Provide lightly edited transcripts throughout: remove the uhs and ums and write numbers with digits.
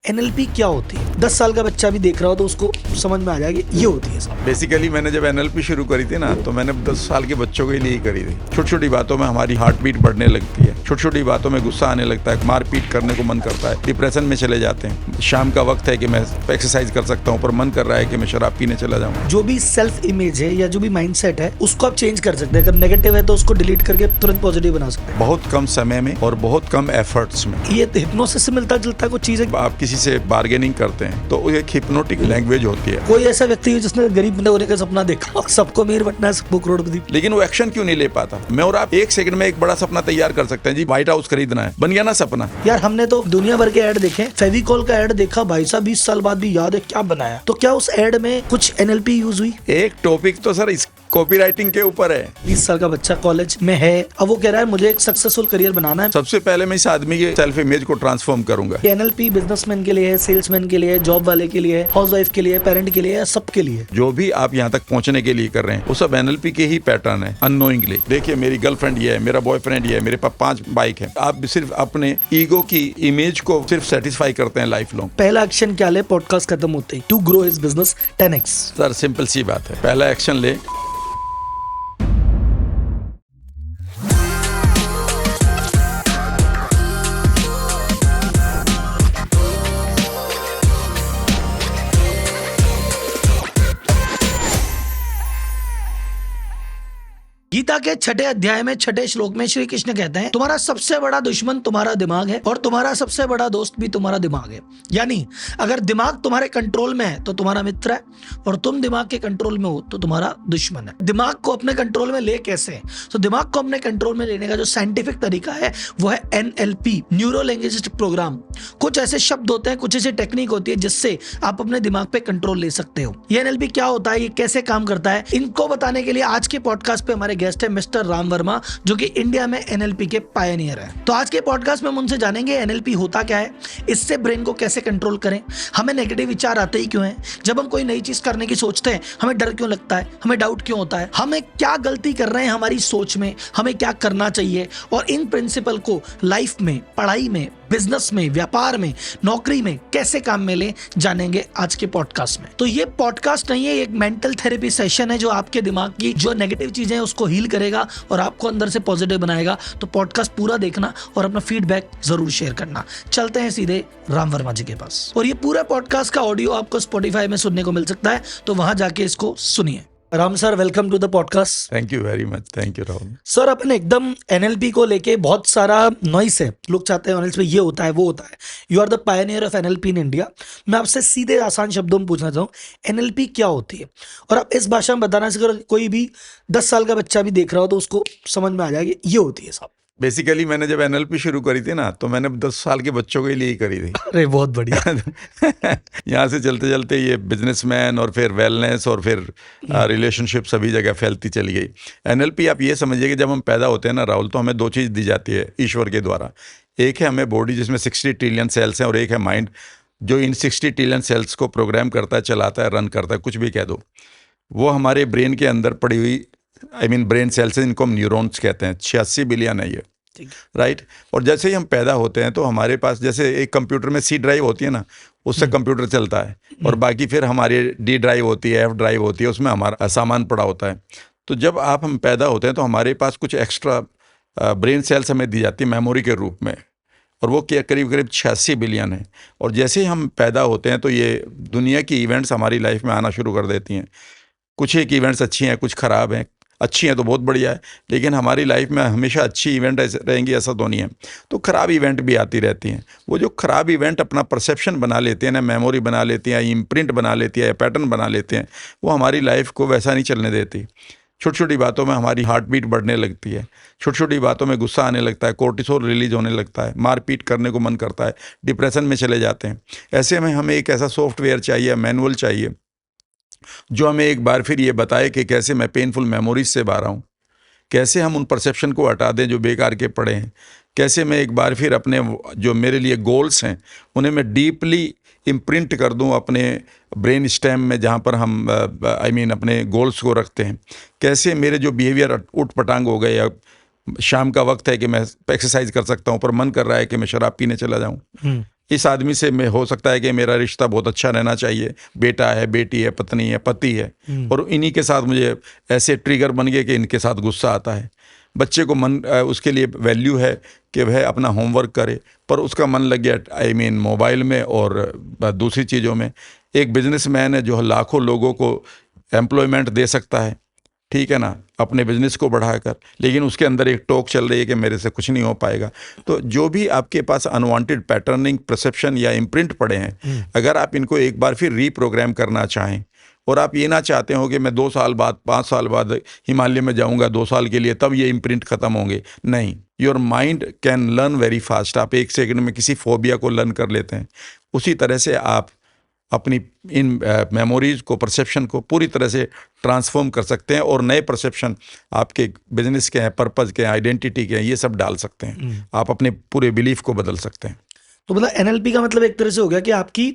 NLP क्या होती है? 10 साल का बच्चा भी देख रहा हो तो उसको समझ में आ जाएगा ये होती है सब। बेसिकली मैंने जब एनएलपी शुरू करी थी ना, तो मैंने 10 साल के बच्चों के लिए ही करी थी। छोटी छोटी बातों में हमारी हार्ट बीट बढ़ने लगती है, छोटी छोटी बातों में गुस्सा आने लगता है, मारपीट करने को मन करता है, डिप्रेशन में चले जाते हैं। शाम का वक्त है कि मैं एक्सरसाइज कर सकता हूँ, पर मन कर रहा है कि मैं शराब पीने चला जाऊँ। जो भी सेल्फ इमेज है या जो भी माइंडसेट है उसको आप चेंज कर सकते हैं। अगर नेगेटिव है तो उसको डिलीट करके तुरंत पॉजिटिव बना सकते हैं बहुत कम समय में और बहुत कम एफर्ट्स में। ये हिप्नोसिस से मिलता जुलता कुछ चीज है। आप किसी से बार्गेनिंग करते हैं तो एक हिप्नोटिक लैंग्वेज होती है। कोई ऐसा व्यक्ति है जिसने गरीब बंदे होने का सपना देखा, सबको अमीर बनना है, सबको करोड़पति, लेकिन वो एक्शन क्यों नहीं ले पाता? मैं और आप 1 सेकंड में एक बड़ा सपना तैयार कर सकते हैं। जी व्हाइट हाउस खरीदना है, बन गया ना सपना। यार हमने तो दुनिया भर के ऐड देखे। फेविकॉल का ऐड देखा भाई साहब, 20 साल बाद भी याद है क्या बनाया। तो क्या उस ऐड में कुछ एनएलपी यूज हुई? एक टॉपिक तो सर इस कॉपी राइटिंग के ऊपर है। 20 साल का बच्चा कॉलेज में है, अब वो कह रहा है मुझे एक सक्सेसफुल करियर बनाना है। सबसे पहले मैं इस आदमी के सेल्फ इमेज को ट्रांसफॉर्म करूंगा। एनएलपी बिजनेसमैन के लिए है, सेल्समैन के लिए, जॉब वाले के लिए, हाउसवाइफ के लिए, पेरेंट के लिए, सबके लिए। जो भी आप यहाँ तक पहुँचने के लिए कर रहे हैं वो सब एनएलपी के ही पैटर्न है, अननोइंगली। देखिए मेरी गर्लफ्रेंड ये है, मेरा बॉयफ्रेंड ये है, मेरे पास 5 बाइक है। आप सिर्फ अपने ईगो की इमेज को सिर्फ सेटिस्फाई करते हैं लाइफ लॉन्ग। पहला एक्शन क्या ले पॉडकास्ट खत्म होते ही? To grow his business 10x। Sir simple सी बात है, पहला एक्शन ले। गीता के 6ठे अध्याय में 6ठे श्लोक में श्री कृष्ण कहते हैं तुम्हारा सबसे बड़ा दुश्मन तुम्हारा दिमाग है और तुम्हारा सबसे बड़ा दोस्त भी तुम्हारा दिमाग है। यानी अगर दिमाग तुम्हारे कंट्रोल में है तो तुम्हारा मित्र है और तुम दिमाग के कंट्रोल में हो तो तुम्हारा दुश्मन है। दिमाग को अपने कंट्रोल में ले कैसे? तो दिमाग को अपने कंट्रोल में लेने का जो साइंटिफिक तरीका है वो है एनएलपी, न्यूरो लिंग्विस्टिक प्रोग्राम। कुछ ऐसे शब्द होते हैं, कुछ ऐसी टेक्निक होती है जिससे आप अपने दिमाग पे कंट्रोल ले सकते हो। ये एनएलपी क्या होता है, ये कैसे काम करता है, इनको बताने के लिए आज के पॉडकास्ट पे हमारे गेस्ट है मिस्टर राम वर्मा, जो कि इंडिया में एनएलपी के पायनियर है। तो आज के पॉडकास्ट में हम उनसे जानेंगे एनएलपी होता क्या है, इससे ब्रेन को कैसे कंट्रोल करें, हमें नेगेटिव विचार आते ही क्यों हैं, जब हम कोई नई चीज करने की सोचते हैं हमें डर क्यों लगता है, हमें डाउट क्यों होता है, हमें क्या गलती कर रहे हैं हमारी सोच में, हमें क्या करना चाहिए, और इन प्रिंसिपल को लाइफ में, पढ़ाई में, बिजनेस में, व्यापार में, नौकरी में कैसे काम में ले, जानेंगे आज के पॉडकास्ट में। तो ये पॉडकास्ट नहीं है, एक मेंटल थेरेपी सेशन है जो आपके दिमाग की जो नेगेटिव चीजें हैं उसको हील करेगा और आपको अंदर से पॉजिटिव बनाएगा। तो पॉडकास्ट पूरा देखना और अपना फीडबैक जरूर शेयर करना। चलते हैं सीधे राम वर्मा जी के पास। और ये पूरा पॉडकास्ट का ऑडियो आपको स्पॉटिफाई में सुनने को मिल सकता है, तो वहां जाके इसको सुनिए। Ram sir, welcome to the podcast. Thank you very much. Thank you Rahul sir. अपन एकदम एनएलपी को लेके बहुत सारा नॉइस है, लोग चाहते हैं एनएलपी ये होता है वो होता है। You are the pioneer of NLP in India. मैं आपसे सीधे आसान शब्दों में पूछना चाहूँ एनएलपी क्या होती है, और आप इस भाषा में बताना से अगर कोई भी 10 साल का बच्चा भी देख रहा हो तो उसको समझ में आ जाएगा ये होती है साहब। बेसिकली मैंने जब एनएलपी शुरू करी थी ना, तो मैंने 10 साल के बच्चों के लिए ही करी थी। अरे बहुत बढ़िया। यहाँ से चलते चलते ये बिजनेसमैन और फिर वेलनेस और फिर रिलेशनशिप सभी जगह फैलती चली गई। एनएलपी आप ये समझिए कि जब हम पैदा होते हैं ना राहुल, तो हमें 2 चीज़ दी जाती है ईश्वर के द्वारा। एक है हमें बॉडी जिसमें 60 ट्रिलियन सेल्स हैं, और एक है माइंड जो इन 60 ट्रिलियन सेल्स को प्रोग्राम करता है, चलाता है, रन करता है, कुछ भी कह दो। वो हमारे ब्रेन के अंदर पड़ी हुई ब्रेन सेल्स हैं, इनको हम न्यूरॉन्स कहते हैं। 86 बिलियन है ये, राइट। और जैसे ही हम पैदा होते हैं तो हमारे पास जैसे एक कंप्यूटर में C ड्राइव होती है ना, उससे कंप्यूटर चलता है, और बाकी फिर हमारी D ड्राइव होती है, F ड्राइव होती है, उसमें हमारा सामान पड़ा होता है। तो जब हम पैदा होते हैं तो हमारे पास कुछ एक्स्ट्रा ब्रेन सेल्स हमें दी जाती है मेमोरी के रूप में, और वो करीब करीब 86 बिलियन है। और जैसे ही हम पैदा होते हैं तो ये दुनिया की इवेंट्स हमारी लाइफ में आना शुरू कर देती हैं। कुछ एक इवेंट्स अच्छी हैं, कुछ ख़राब हैं। अच्छी हैं तो बहुत बढ़िया है, लेकिन हमारी लाइफ में हमेशा अच्छी इवेंट रहेंगी ऐसा तो नहीं है। तो ख़राब इवेंट भी आती रहती हैं। वो जो ख़राब इवेंट अपना परसेप्शन बना लेते हैं ना, मेमोरी बना लेती हैं, इम्प्रिंट बना लेती है, या पैटर्न बना लेते हैं, वो हमारी लाइफ को वैसा नहीं चलने देती। छोटी छोटी बातों में हमारी हार्ट बीट बढ़ने लगती है, छोटी छोटी बातों में गुस्सा आने लगता है, कोर्टिसोल रिलीज होने लगता है, मारपीट करने को मन करता है, डिप्रेशन में चले जाते हैं। ऐसे में हमें एक ऐसा सॉफ्टवेयर चाहिए, मैनुअल चाहिए, जो हमें एक बार फिर ये बताए कि कैसे मैं पेनफुल मेमोरीज से बाहर आऊँ, कैसे हम उन परसेप्शन को हटा दें जो बेकार के पड़े हैं, कैसे मैं एक बार फिर अपने जो मेरे लिए गोल्स हैं उन्हें मैं डीपली इम्प्रिंट कर दूं अपने ब्रेन स्टेम में, जहाँ पर हम अपने गोल्स को रखते हैं। कैसे मेरे जो बिहेवियर उठ पटांग हो गए, या शाम का वक्त है कि मैं एक्सरसाइज कर सकता हूँ पर मन कर रहा है कि मैं शराब पीने चला जाऊँ, इस आदमी से मैं हो सकता है कि मेरा रिश्ता बहुत अच्छा रहना चाहिए, बेटा है, बेटी है, पत्नी है, पति है, और इन्हीं के साथ मुझे ऐसे ट्रिगर बन गए कि इनके साथ गुस्सा आता है। बच्चे को उसके लिए वैल्यू है कि वह अपना होमवर्क करे, पर उसका मन लग गया मोबाइल में और दूसरी चीज़ों में। एक बिजनेसमैन है जो लाखों लोगों को एम्प्लॉयमेंट दे सकता है, ठीक है ना, अपने बिजनेस को बढ़ाकर, लेकिन उसके अंदर एक टोक चल रही है कि मेरे से कुछ नहीं हो पाएगा। तो जो भी आपके पास अनवांटेड पैटर्निंग, परसेप्शन या इम्प्रिंट पड़े हैं, अगर आप इनको एक बार फिर रीप्रोग्राम करना चाहें, और आप ये ना चाहते हो कि मैं 2 साल बाद, 5 साल बाद हिमालय में जाऊंगा 2 साल के लिए, तब ये इम्प्रिंट खत्म होंगे, नहीं। Your mind can learn very fast. आप 1 सेकंड में किसी फोबिया को लर्न कर लेते हैं। उसी तरह से आप अपनी इन मेमोरीज को, परसेप्शन को पूरी तरह से ट्रांसफॉर्म कर सकते हैं, और नए परसेप्शन आपके बिजनेस के हैं, पर्पज़ के हैं, आइडेंटिटी के हैं, ये सब डाल सकते हैं। आप अपने पूरे बिलीफ को बदल सकते हैं। तो मतलब एनएलपी का मतलब एक तरह से हो गया कि आपकी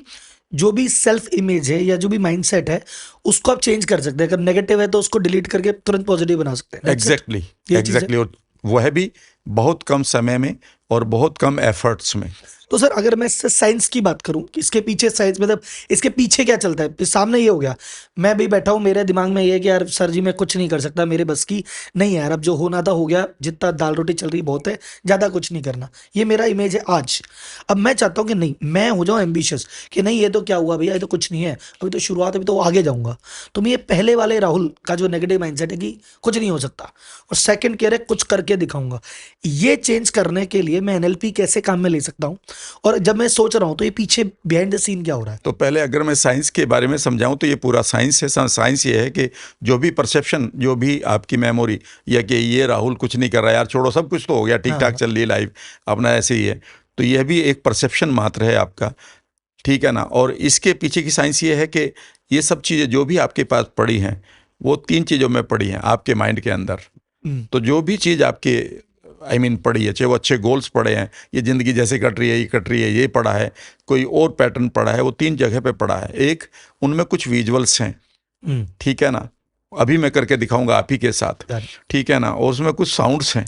जो भी सेल्फ इमेज है या जो भी माइंडसेट है उसको आप चेंज कर सकते हैं। अगर नेगेटिव है तो उसको डिलीट करके तुरंत पॉजिटिव बना सकते हैं। एग्जैक्टली। और वह भी बहुत कम समय में और बहुत कम एफर्ट्स में। तो सर अगर मैं इससे साइंस की बात करूं कि इसके पीछे साइंस मतलब इसके पीछे क्या चलता है, सामने ये हो गया, मैं भी बैठा हूं, मेरे दिमाग में ये है कि यार सर जी मैं कुछ नहीं कर सकता, मेरे बस की नहीं है यार, अब जो होना था हो गया, जितना दाल रोटी चल रही बहुत है, ज़्यादा कुछ नहीं करना, ये मेरा इमेज है आज। अब मैं चाहता हूँ कि नहीं, मैं हो जाऊँ एम्बिशियस कि नहीं ये तो क्या हुआ भैया, ये तो कुछ नहीं है, अभी तो शुरुआत, अभी तो आगे जाऊँगा। तो मैं ये पहले वाले राहुल का जो नेगेटिव माइंडसेट है कि कुछ नहीं हो सकता, और सेकंड कह रहे कुछ करके दिखाऊंगा, ये चेंज करने के लिए मैं एनएलपी कैसे काम में ले सकता हूँ? और जब मैं सोच रहा हूँ तो ये पीछे बिहाइंड द सीन क्या हो रहा है? तो पहले अगर मैं साइंस के बारे में समझाऊं तो ये पूरा साइंस है। साइंस ये है कि जो भी परसेप्शन, जो भी आपकी मेमोरी, या कि ये राहुल कुछ नहीं कर रहा यार, छोड़ो, सब कुछ तो हो गया, ठीक ठाक चल रही है लाइफ, अपना ऐसे ही है, तो यह भी एक परसेप्शन मात्र है आपका, ठीक है ना। और इसके पीछे की साइंस ये है कि ये सब चीज़ें जो भी आपके पास पड़ी हैं, वो 3 चीज़ों में पड़ी हैं आपके माइंड के अंदर। तो जो भी चीज़ आपके पड़ी है, चाहे वो अच्छे गोल्स पड़े हैं, ये ज़िंदगी जैसे कट रही है, ये कट रही है, ये पड़ा है, कोई और पैटर्न पड़ा है, वो 3 जगह पे पड़ा है। एक, उनमें कुछ विजुअल्स हैं, ठीक है ना, अभी मैं करके दिखाऊंगा आप ही के साथ, ठीक है ना, और उसमें कुछ साउंड्स हैं,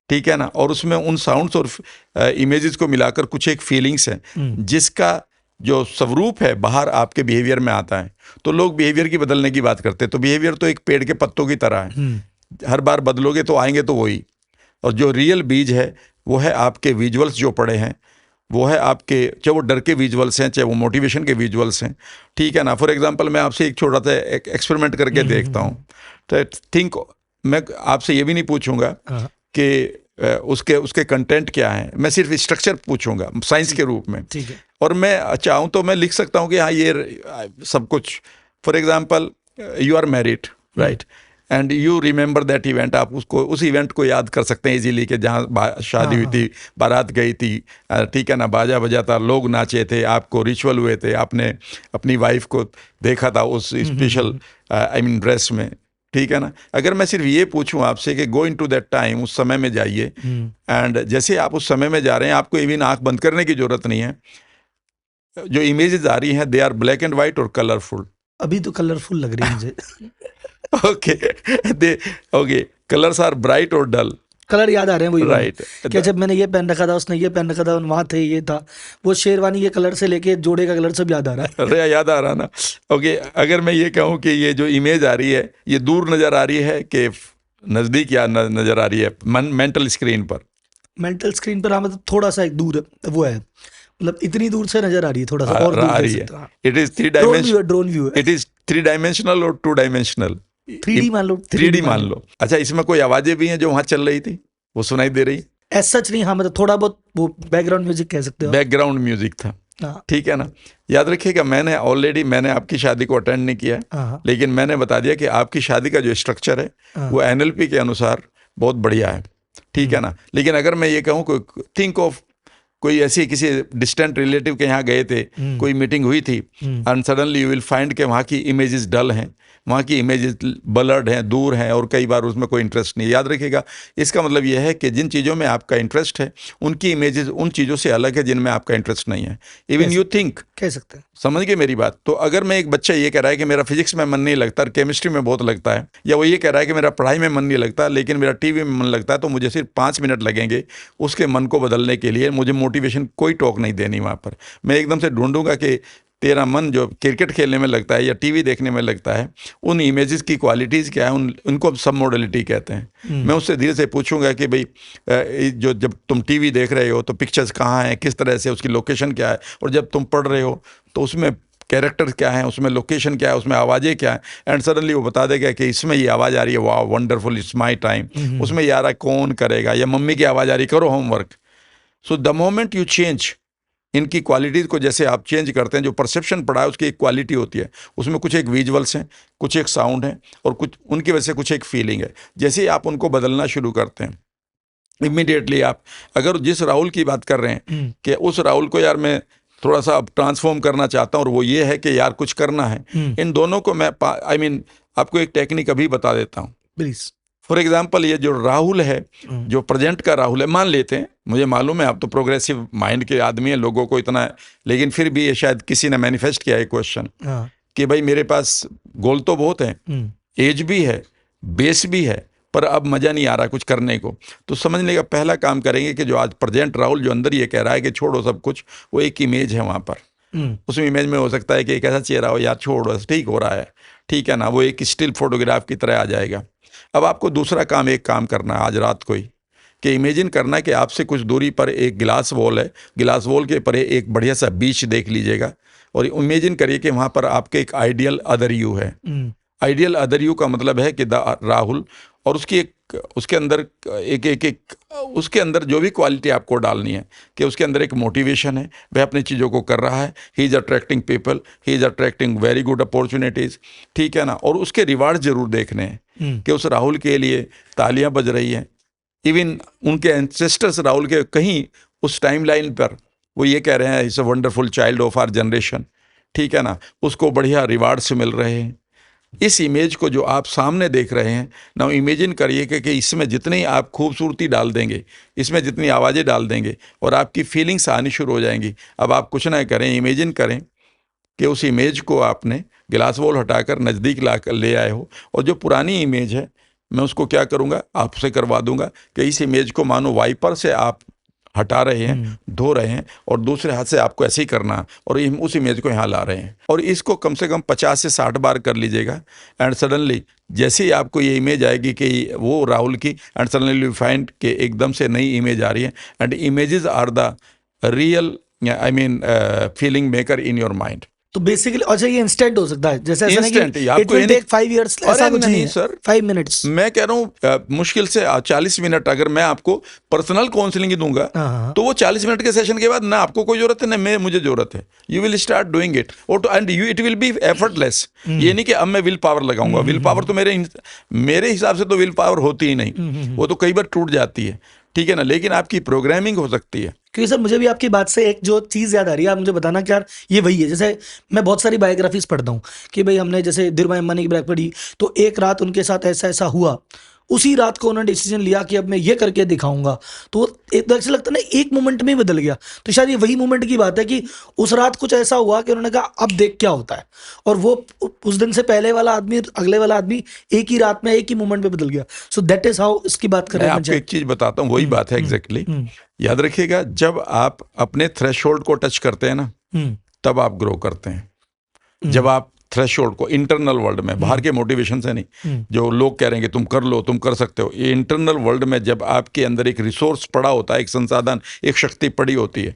ठीक है ना, और उसमें उन साउंड्स और इमेजेस को मिलाकर कुछ एक फीलिंग्स हैं, जिसका जो स्वरूप है बाहर आपके बिहेवियर में आता है। तो लोग बिहेवियर की बदलने की बात करते हैं, तो बिहेवियर तो एक पेड़ के पत्तों की तरह है, हर बार बदलोगे तो आएंगे तो वही। और जो रियल बीज है वो है आपके विजुअल्स जो पड़े हैं, वो है आपके, चाहे वो डर के विजुअल्स हैं, चाहे वो मोटिवेशन के विजुअल्स हैं, ठीक है ना। फॉर एग्जांपल मैं आपसे एक छोटा सा एक एक्सपेरिमेंट करके देखता हूँ। तो थिंक, मैं आपसे ये भी नहीं पूछूंगा कि उसके कंटेंट क्या है, मैं सिर्फ स्ट्रक्चर पूछूंगा साइंस के रूप में, ठीक है। और मैं चाहूँ तो मैं लिख सकता हूँ कि हाँ ये सब कुछ। For example you are married, right, and you remember that event. आप उसको, उस इवेंट को याद कर सकते हैं इजीली कि जहाँ शादी हुई थी, बारात गई थी, ठीक है ना, बाजा बजा था, लोग नाचे थे, आपको रिचुअल हुए थे, आपने अपनी वाइफ को देखा था उस स्पेशल ड्रेस में, ठीक है ना। अगर मैं सिर्फ ये पूछूं आपसे कि गो इनटू दैट टाइम, उस समय में जाइए, एंड जैसे आप उस समय में जा रहे हैं, आपको इवन आंख बंद करने की जरूरत नहीं है, जो इमेजेस आ रही हैं they are black and white और कलरफुल। अभी तो कलरफुल लग रही है मुझे। ओके, कलर्स आर ब्राइट और डल। कलर याद आ रहे हैं वही, राइट, क्या जब मैंने ये पहन रखा था, उसने ये पहन रखा था, वहां थे, ये था, वो शेरवानी, ये कलर से लेके जोड़े का कलर सब याद आ रहा है। अरे याद आ रहा ना। ओके, अगर मैं ये कहूँ कि ये जो इमेज आ रही है, ये दूर नजर आ रही है कि नजदीक या नजर आ रही है मेंटल स्क्रीन पर? मेंटल स्क्रीन पर मतलब थोड़ा सा एक दूर वो है, मतलब इतनी दूर से नजर आ रही है, थोड़ा सा और दूर आ रही है। It is 3 dimensional, drone view है। इट इज 3 डायमेंशनल और 2 डायमेंशनल। 3D मान लो, 3D मान लो। अच्छा, इसमें कोई आवाजें भी हैं जो वहां चल रही थी, वो सुनाई दे रही? ऐसा सच नहीं, हाँ मतलब थोड़ा बहुत वो बैकग्राउंड म्यूजिक कह सकते हो। बैकग्राउंड म्यूजिक था, ठीक है ना। याद रखिएगा, मैंने आपकी शादी को अटेंड नहीं किया, लेकिन मैंने बता दिया कि आपकी शादी का जो स्ट्रक्चर है वो एनएलपी के अनुसार बहुत बढ़िया है, ठीक है ना। लेकिन अगर मैं ये कहूँ, थिंक ऑफ कोई ऐसी किसी डिस्टेंट रिलेटिव के यहाँ गए थे, कोई मीटिंग हुई थी, and suddenly you will find कि वहाँ की इमेजेस डल हैं, वहाँ की इमेजेस ब्लर्ड हैं, दूर हैं, और कई बार उसमें कोई इंटरेस्ट नहीं। याद रखिएगा, इसका मतलब यह है कि जिन चीज़ों में आपका इंटरेस्ट है, उनकी इमेजेस उन चीज़ों से अलग है जिनमें आपका इंटरेस्ट नहीं है। इवन यू थिंक, कह सकते हैं, समझ गए मेरी बात? तो अगर मैं एक बच्चा ये कह रहा है कि मेरा फिजिक्स में मन नहीं लगता, केमिस्ट्री में बहुत लगता है, या वो ये कह रहा है कि मेरा पढ़ाई में मन नहीं लगता लेकिन मेरा टीवी में मन लगता है, तो मुझे सिर्फ 5 मिनट लगेंगे उसके मन को बदलने के लिए। मुझे मोटिवेशन कोई टॉक नहीं देनी वहाँ पर। मैं एकदम से ढूंढूंगा कि तेरा मन जो क्रिकेट खेलने में लगता है या टीवी देखने में लगता है, उन इमेजेस की क्वालिटीज़ क्या है, उनको सब मॉडलिटी कहते हैं। मैं उससे धीरे से पूछूंगा कि भाई जो जब तुम टीवी देख रहे हो तो पिक्चर्स कहाँ हैं, किस तरह से, उसकी लोकेशन क्या है, और जब तुम पढ़ रहे हो तो उसमें कैरेक्टर क्या है, उसमें लोकेशन क्या है, उसमें आवाज़ें क्या है। एंड सडनली वो बता देगा कि इसमें ये आवाज़ आ रही है, वाह वंडरफुल, इट्स माई टाइम। उसमें ये आ रहा है, कौन करेगा, या मम्मी की आवाज़ आ रही, करो homework. So the moment you change इनकी क्वालिटीज़ को, जैसे आप चेंज करते हैं, जो परसेप्शन पड़ा है उसकी एक क्वालिटी होती है, उसमें कुछ एक विजुअल्स हैं, कुछ एक साउंड है, और कुछ उनकी वजह से कुछ एक फीलिंग है। जैसे ही आप उनको बदलना शुरू करते हैं, इमीडिएटली आप, अगर जिस राहुल की बात कर रहे हैं कि उस राहुल को यार मैं थोड़ा सा अब ट्रांसफॉर्म करना चाहता हूँ, और वो ये है कि यार कुछ करना है, इन दोनों को मैं आपको एक टेक्निक अभी बता देता हूँ। प्लीज। फॉर एग्जाम्पल, ये जो राहुल है, जो प्रेजेंट का राहुल है, मान लेते हैं, मुझे मालूम है आप तो प्रोग्रेसिव माइंड के आदमी हैं, लोगों को इतना है, लेकिन फिर भी ये शायद किसी ने मैनिफेस्ट किया है क्वेश्चन कि भाई मेरे पास गोल तो बहुत है, एज भी है, बेस भी है, पर अब मज़ा नहीं आ रहा कुछ करने को। तो समझने का पहला काम करेंगे कि जो आज प्रेजेंट राहुल जो अंदर ये कह रहा है कि छोड़ो सब कुछ, वो एक इमेज है वहाँ पर। उस इमेज में हो सकता है कि एक ऐसा चेहरा हो, यार छोड़ो, ठीक हो रहा है, ठीक है ना, वो एक स्टिल फोटोग्राफ की तरह आ जाएगा। अब आपको दूसरा काम, एक काम करना है आज रात को ही, कि इमेजिन करना है कि आपसे कुछ दूरी पर एक गिलास वॉल है, गिलास वॉल के परे एक बढ़िया सा बीच देख लीजिएगा, और इमेजिन करिए कि वहाँ पर आपके एक आइडियल अदर यू है। आइडियल अदर यू का मतलब है कि राहुल, और उसके अंदर उसके अंदर जो भी क्वालिटी आपको डालनी है, कि उसके अंदर एक मोटिवेशन है, वह अपनी चीज़ों को कर रहा है, he is attracting people, he is attracting very good opportunities, ठीक है ना। और उसके रिवार्ड जरूर देखने हैं कि उस राहुल के लिए तालियां बज रही हैं, इवन उनके एंसेस्टर्स राहुल के कहीं उस टाइम लाइन पर वो ये कह रहे हैं, it's a wonderful child of our generation, ठीक है ना, उसको बढ़िया रिवार्ड्स मिल रहे हैं। इस इमेज को जो आप सामने देख रहे हैं ना, इमेजिन करिए कि इसमें जितनी आप खूबसूरती डाल देंगे, इसमें जितनी आवाज़ें डाल देंगे, और आपकी फीलिंग्स आनी शुरू हो जाएंगी। अब आप कुछ ना करें, इमेजिन करें कि उस इमेज को आपने गिलास वॉल हटाकर नज़दीक ला कर ले आए हो, और जो पुरानी इमेज है मैं उसको क्या करूँगा, आपसे करवा दूंगा कि इस इमेज को मानो वाइपर से आप हटा रहे हैं, धो रहे हैं, और दूसरे हाथ से आपको ऐसे ही करना, और उस इमेज को यहाँ ला रहे हैं, और इसको कम से कम 50 से 60 बार कर लीजिएगा। एंड सडनली जैसे ही आपको ये इमेज आएगी कि वो राहुल की, एंड सडनली यू फाइंड कि एकदम से नई इमेज आ रही है, and images are the real feeling maker in your mind. तो बेसिकली अच्छा, ये इंस्टेंट हो सकता है, जैसे ऐसा नहीं Instant, कि आपको it will take 5 years, ऐसा कुछ नहीं है सर, 5 minutes। मैं कह रहा हूँ मुश्किल से 40 मिनट अगर मैं आपको पर्सनल काउंसलिंग दूंगा, तो वो 40 मिनट के सेशन के बाद ना आपको कोई जरूरत है ना मुझे जरूरत है, you will start doing it, and you it will B effortless. ये नहीं कि अब मैं विल पावर लगाऊंगा, विल पावर तो मेरे हिसाब से तो विल पावर होती ही नहीं, वो तो कई बार टूट जाती है, ठीक है ना, लेकिन आपकी प्रोग्रामिंग हो सकती है। क्योंकि सर मुझे भी आपकी बात से एक जो चीज़ याद आ रही है, आप मुझे बताना कि यार ये वही है। जैसे मैं बहुत सारी बायोग्राफीज पढ़ता हूँ कि भाई हमने जैसे धीरूभाई अंबानी की बायोग्राफी पढ़ी, तो एक रात उनके साथ ऐसा ऐसा हुआ, उसी रात को उन्होंने डिसीजन लिया कि अब मैं ये करके दिखाऊंगा, तो एक तरह से लगता है ना एक मोमेंट में ही बदल गया। तो शायद ये वही मोमेंट की बात है कि उस रात कुछ ऐसा हुआ कि उन्होंने कहा अब देख क्या होता है, और वो उस दिन से पहले वाला आदमी अगले वाला आदमी एक ही रात में एक ही मोमेंट में बदल गया। सो दैट इज हाउ इसकी बात कर रहे हैं। मैं आपको एक चीज बताता हूँ, वही बात है एग्जैक्टली। याद रखिएगा, जब आप अपने थ्रेशोल्ड को टच करते हैं ना, तब आप ग्रो करते हैं। जब आप थ्रेशोल्ड को, इंटरनल वर्ल्ड में, बाहर के मोटिवेशन से नहीं, जो लोग कह रहे हैं कि तुम कर लो, तुम कर सकते हो, ये इंटरनल वर्ल्ड में जब आपके अंदर एक रिसोर्स पड़ा होता है, एक संसाधन, एक शक्ति पड़ी होती है,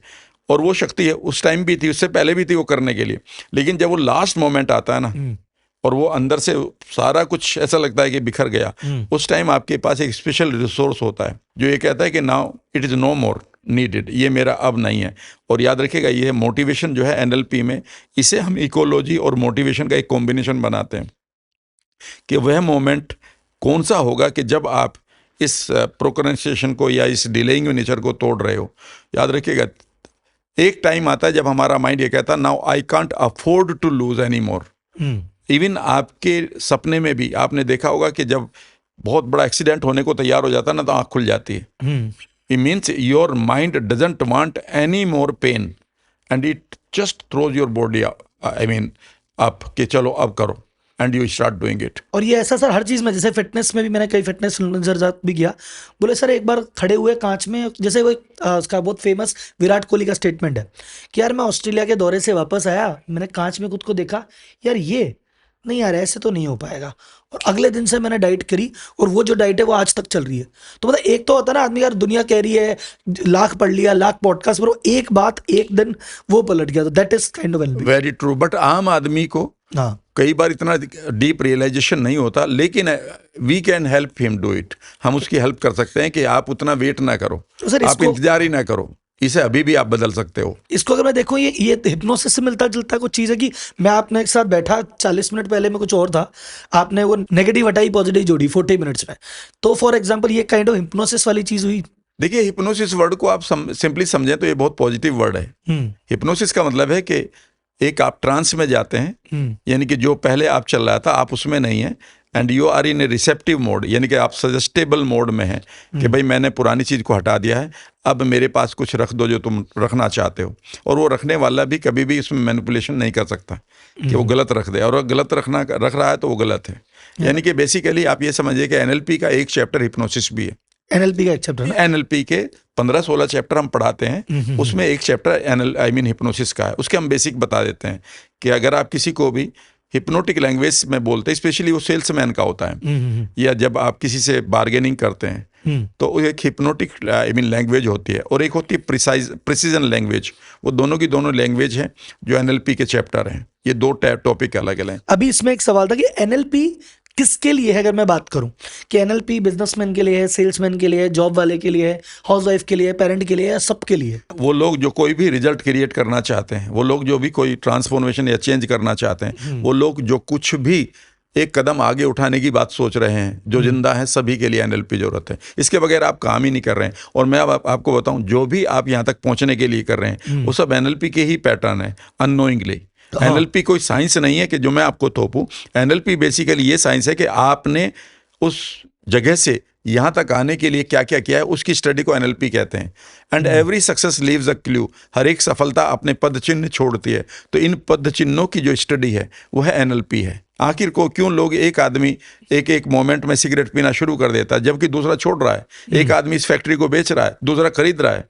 और वो शक्ति है उस टाइम भी थी, उससे पहले भी थी वो करने के लिए, लेकिन जब वो लास्ट मोमेंट आता है ना, और वो अंदर से सारा कुछ ऐसा लगता है कि बिखर गया, उस टाइम आपके पास एक स्पेशल रिसोर्स होता है जो ये कहता है कि now it is no more needed, ये मेरा अब नहीं है। और याद रखिएगा, ये मोटिवेशन जो है एनएलपी में, इसे हम इकोलॉजी और मोटिवेशन का एक कॉम्बिनेशन बनाते हैं कि वह मोमेंट कौन सा होगा कि जब आप इस प्रोक्रेस्टिनेशन को या इस डिलेइंग नेचर को तोड़ रहे हो। याद रखिएगा, एक टाइम आता है जब हमारा माइंड ये कहता है now I can't afford to lose any more. Even आपके सपने में भी आपने देखा होगा कि जब बहुत बड़ा एक्सीडेंट होने को तैयार हो जाता है ना, तो आँख खुल जाती है। It means your mind doesn't want any more pen and it just throws your body I mean up कि चलो अब करो, and you start doing it. और ये ऐसा सर हर चीज़ में, जैसे फिटनेस में भी मैंने कई फिटनेस इन्फ्लुएंसर साथ भी किया, बोले सर एक बार खड़े हुए कांच में, जैसे वो उसका बहुत फेमस विराट कोहली का स्टेटमेंट है कि यार मैं ऑस्ट्रेलिया के दौरे से वापस आया, मैंने कांच में खुद को देखा, यार ये नहीं यार ऐसे तो नहीं हो पाएगा, और अगले दिन से मैंने डाइट करी, और वो जो डाइट है वो आज तक चल रही है। तो मतलब एक तो होता है ना आदमी, यार दुनिया कह रही है, लाख पढ़ लिया, लाख पॉडकास्ट, पर वो एक बात एक दिन वो पलट गया, तो that is kind of wellbeing. Very true, but आम आदमी को हाँ कई बार इतना डीप रियलाइजेशन नहीं होता, लेकिन we can help him do it. हम उसकी हेल्प कर सकते हैं कि आप उतना वेट ना करो, तो सर आप इंतजार ही ना करो, इसे अभी भी आप बदल सकते हो। इसको अगर मैं देखूं, ये हिप्नोसिस से मिलता जुलता कुछ चीज़ है कि मैं आपने एक साथ बैठा 40 मिनट पहले में कुछ और था, आपने वो नेगेटिव हटाई पॉजिटिव जोड़ी 40 मिनट्स में, तो फॉर एग्जांपल ये काइंड ऑफ हिप्नोसिस वाली चीज़ हुई। देखिए, हिप्नोसिस वर्ड को आप सिंपली समझें तो ये बहुत पॉजिटिव वर्ड है। हिप्नोसिस का मतलब है कि एक आप ट्रांस में जाते हैं, यानी कि जो पहले आप चल रहा था आप उसमें नहीं है, and you are in a receptive mode, यानी कि आप सजेस्टेबल मोड में हैं कि भाई मैंने पुरानी चीज़ को हटा दिया है, अब मेरे पास कुछ रख दो जो तुम रखना चाहते हो। और वो रखने वाला भी कभी भी इसमें मैनिपुलेशन नहीं कर सकता कि वो गलत रख दे, और अगर गलत रख रहा है तो वो गलत है। यानी कि बेसिकली आप ये समझिए कि एनएलपी का एक चैप्टर हिप्नोसिस भी है। एनएलपी का एक चैप्टर, एनएलपी के 15-16 चैप्टर हम पढ़ाते हैं, उसमें एक चैप्टर हिप्नोसिस का है। उसके हम बेसिक बता देते हैं कि अगर आप किसी को भी हिप्नोटिक लैंग्वेज में बोलते हैं, स्पेशली वो सेल्समैन का होता है, या जब आप किसी से बार्गेनिंग करते हैं, तो एक हिप्नोटिक लैंग्वेज होती है, और एक होती है प्रिसीजन लैंग्वेज। वो दोनों की दोनों लैंग्वेज हैं जो एनएलपी के चैप्टर हैं। ये दो टॉपिक अलग अलग हैं। अभी इसमें एक सवाल था कि एनएलपी किसके लिए है, अगर मैं बात करूं कि एनएलपी बिजनेसमैन के लिए है, सेल्समैन के लिए है, जॉब वाले के लिए है, हाउसवाइफ के लिए है, पेरेंट के लिए है, या सबके लिए? वो लोग जो कोई भी रिजल्ट क्रिएट करना चाहते हैं, वो लोग जो भी कोई ट्रांसफॉर्मेशन या चेंज करना चाहते हैं, वो लोग जो कुछ भी एक कदम आगे उठाने की बात सोच रहे हैं, जो जिंदा है, सभी के लिए एनएलपी जरूरत है। इसके बगैर आप काम ही नहीं कर रहे हैं। और मैं अब आपको बताऊं, जो भी आप यहाँ तक पहुंचने के लिए कर रहे हैं वो सब एनएलपी के ही पैटर्न है, अननोइंगली। एनएलपी कोई साइंस नहीं है कि जो मैं आपको थोपूं। एनएलपी बेसिकली ये साइंस है कि आपने उस जगह से यहाँ तक आने के लिए क्या क्या किया है, उसकी स्टडी को एनएलपी कहते हैं। And every success leaves a clue, हर एक सफलता अपने पद चिन्ह छोड़ती है। तो इन पद चिन्हों की जो स्टडी है वो है एनएलपी है। आखिर को क्यों लोग, एक आदमी एक मोमेंट में सिगरेट पीना शुरू कर देता है जबकि दूसरा छोड़ रहा है। एक आदमी इस फैक्ट्री को बेच रहा है, दूसरा खरीद रहा है।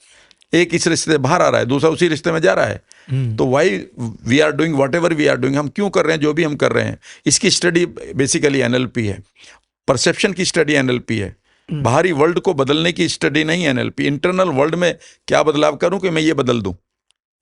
एक इस रिश्ते से बाहर आ रहा है, दूसरा उसी रिश्ते में जा रहा है। तो why we are doing whatever we are doing, हम क्यों कर रहे हैं जो भी हम कर रहे हैं, इसकी स्टडी बेसिकली एनएलपी है। परसेप्शन की स्टडी एनएलपी है। बाहरी वर्ल्ड को बदलने की स्टडी नहीं एनएलपी। इंटरनल वर्ल्ड में क्या बदलाव करूं कि मैं ये बदल दूं,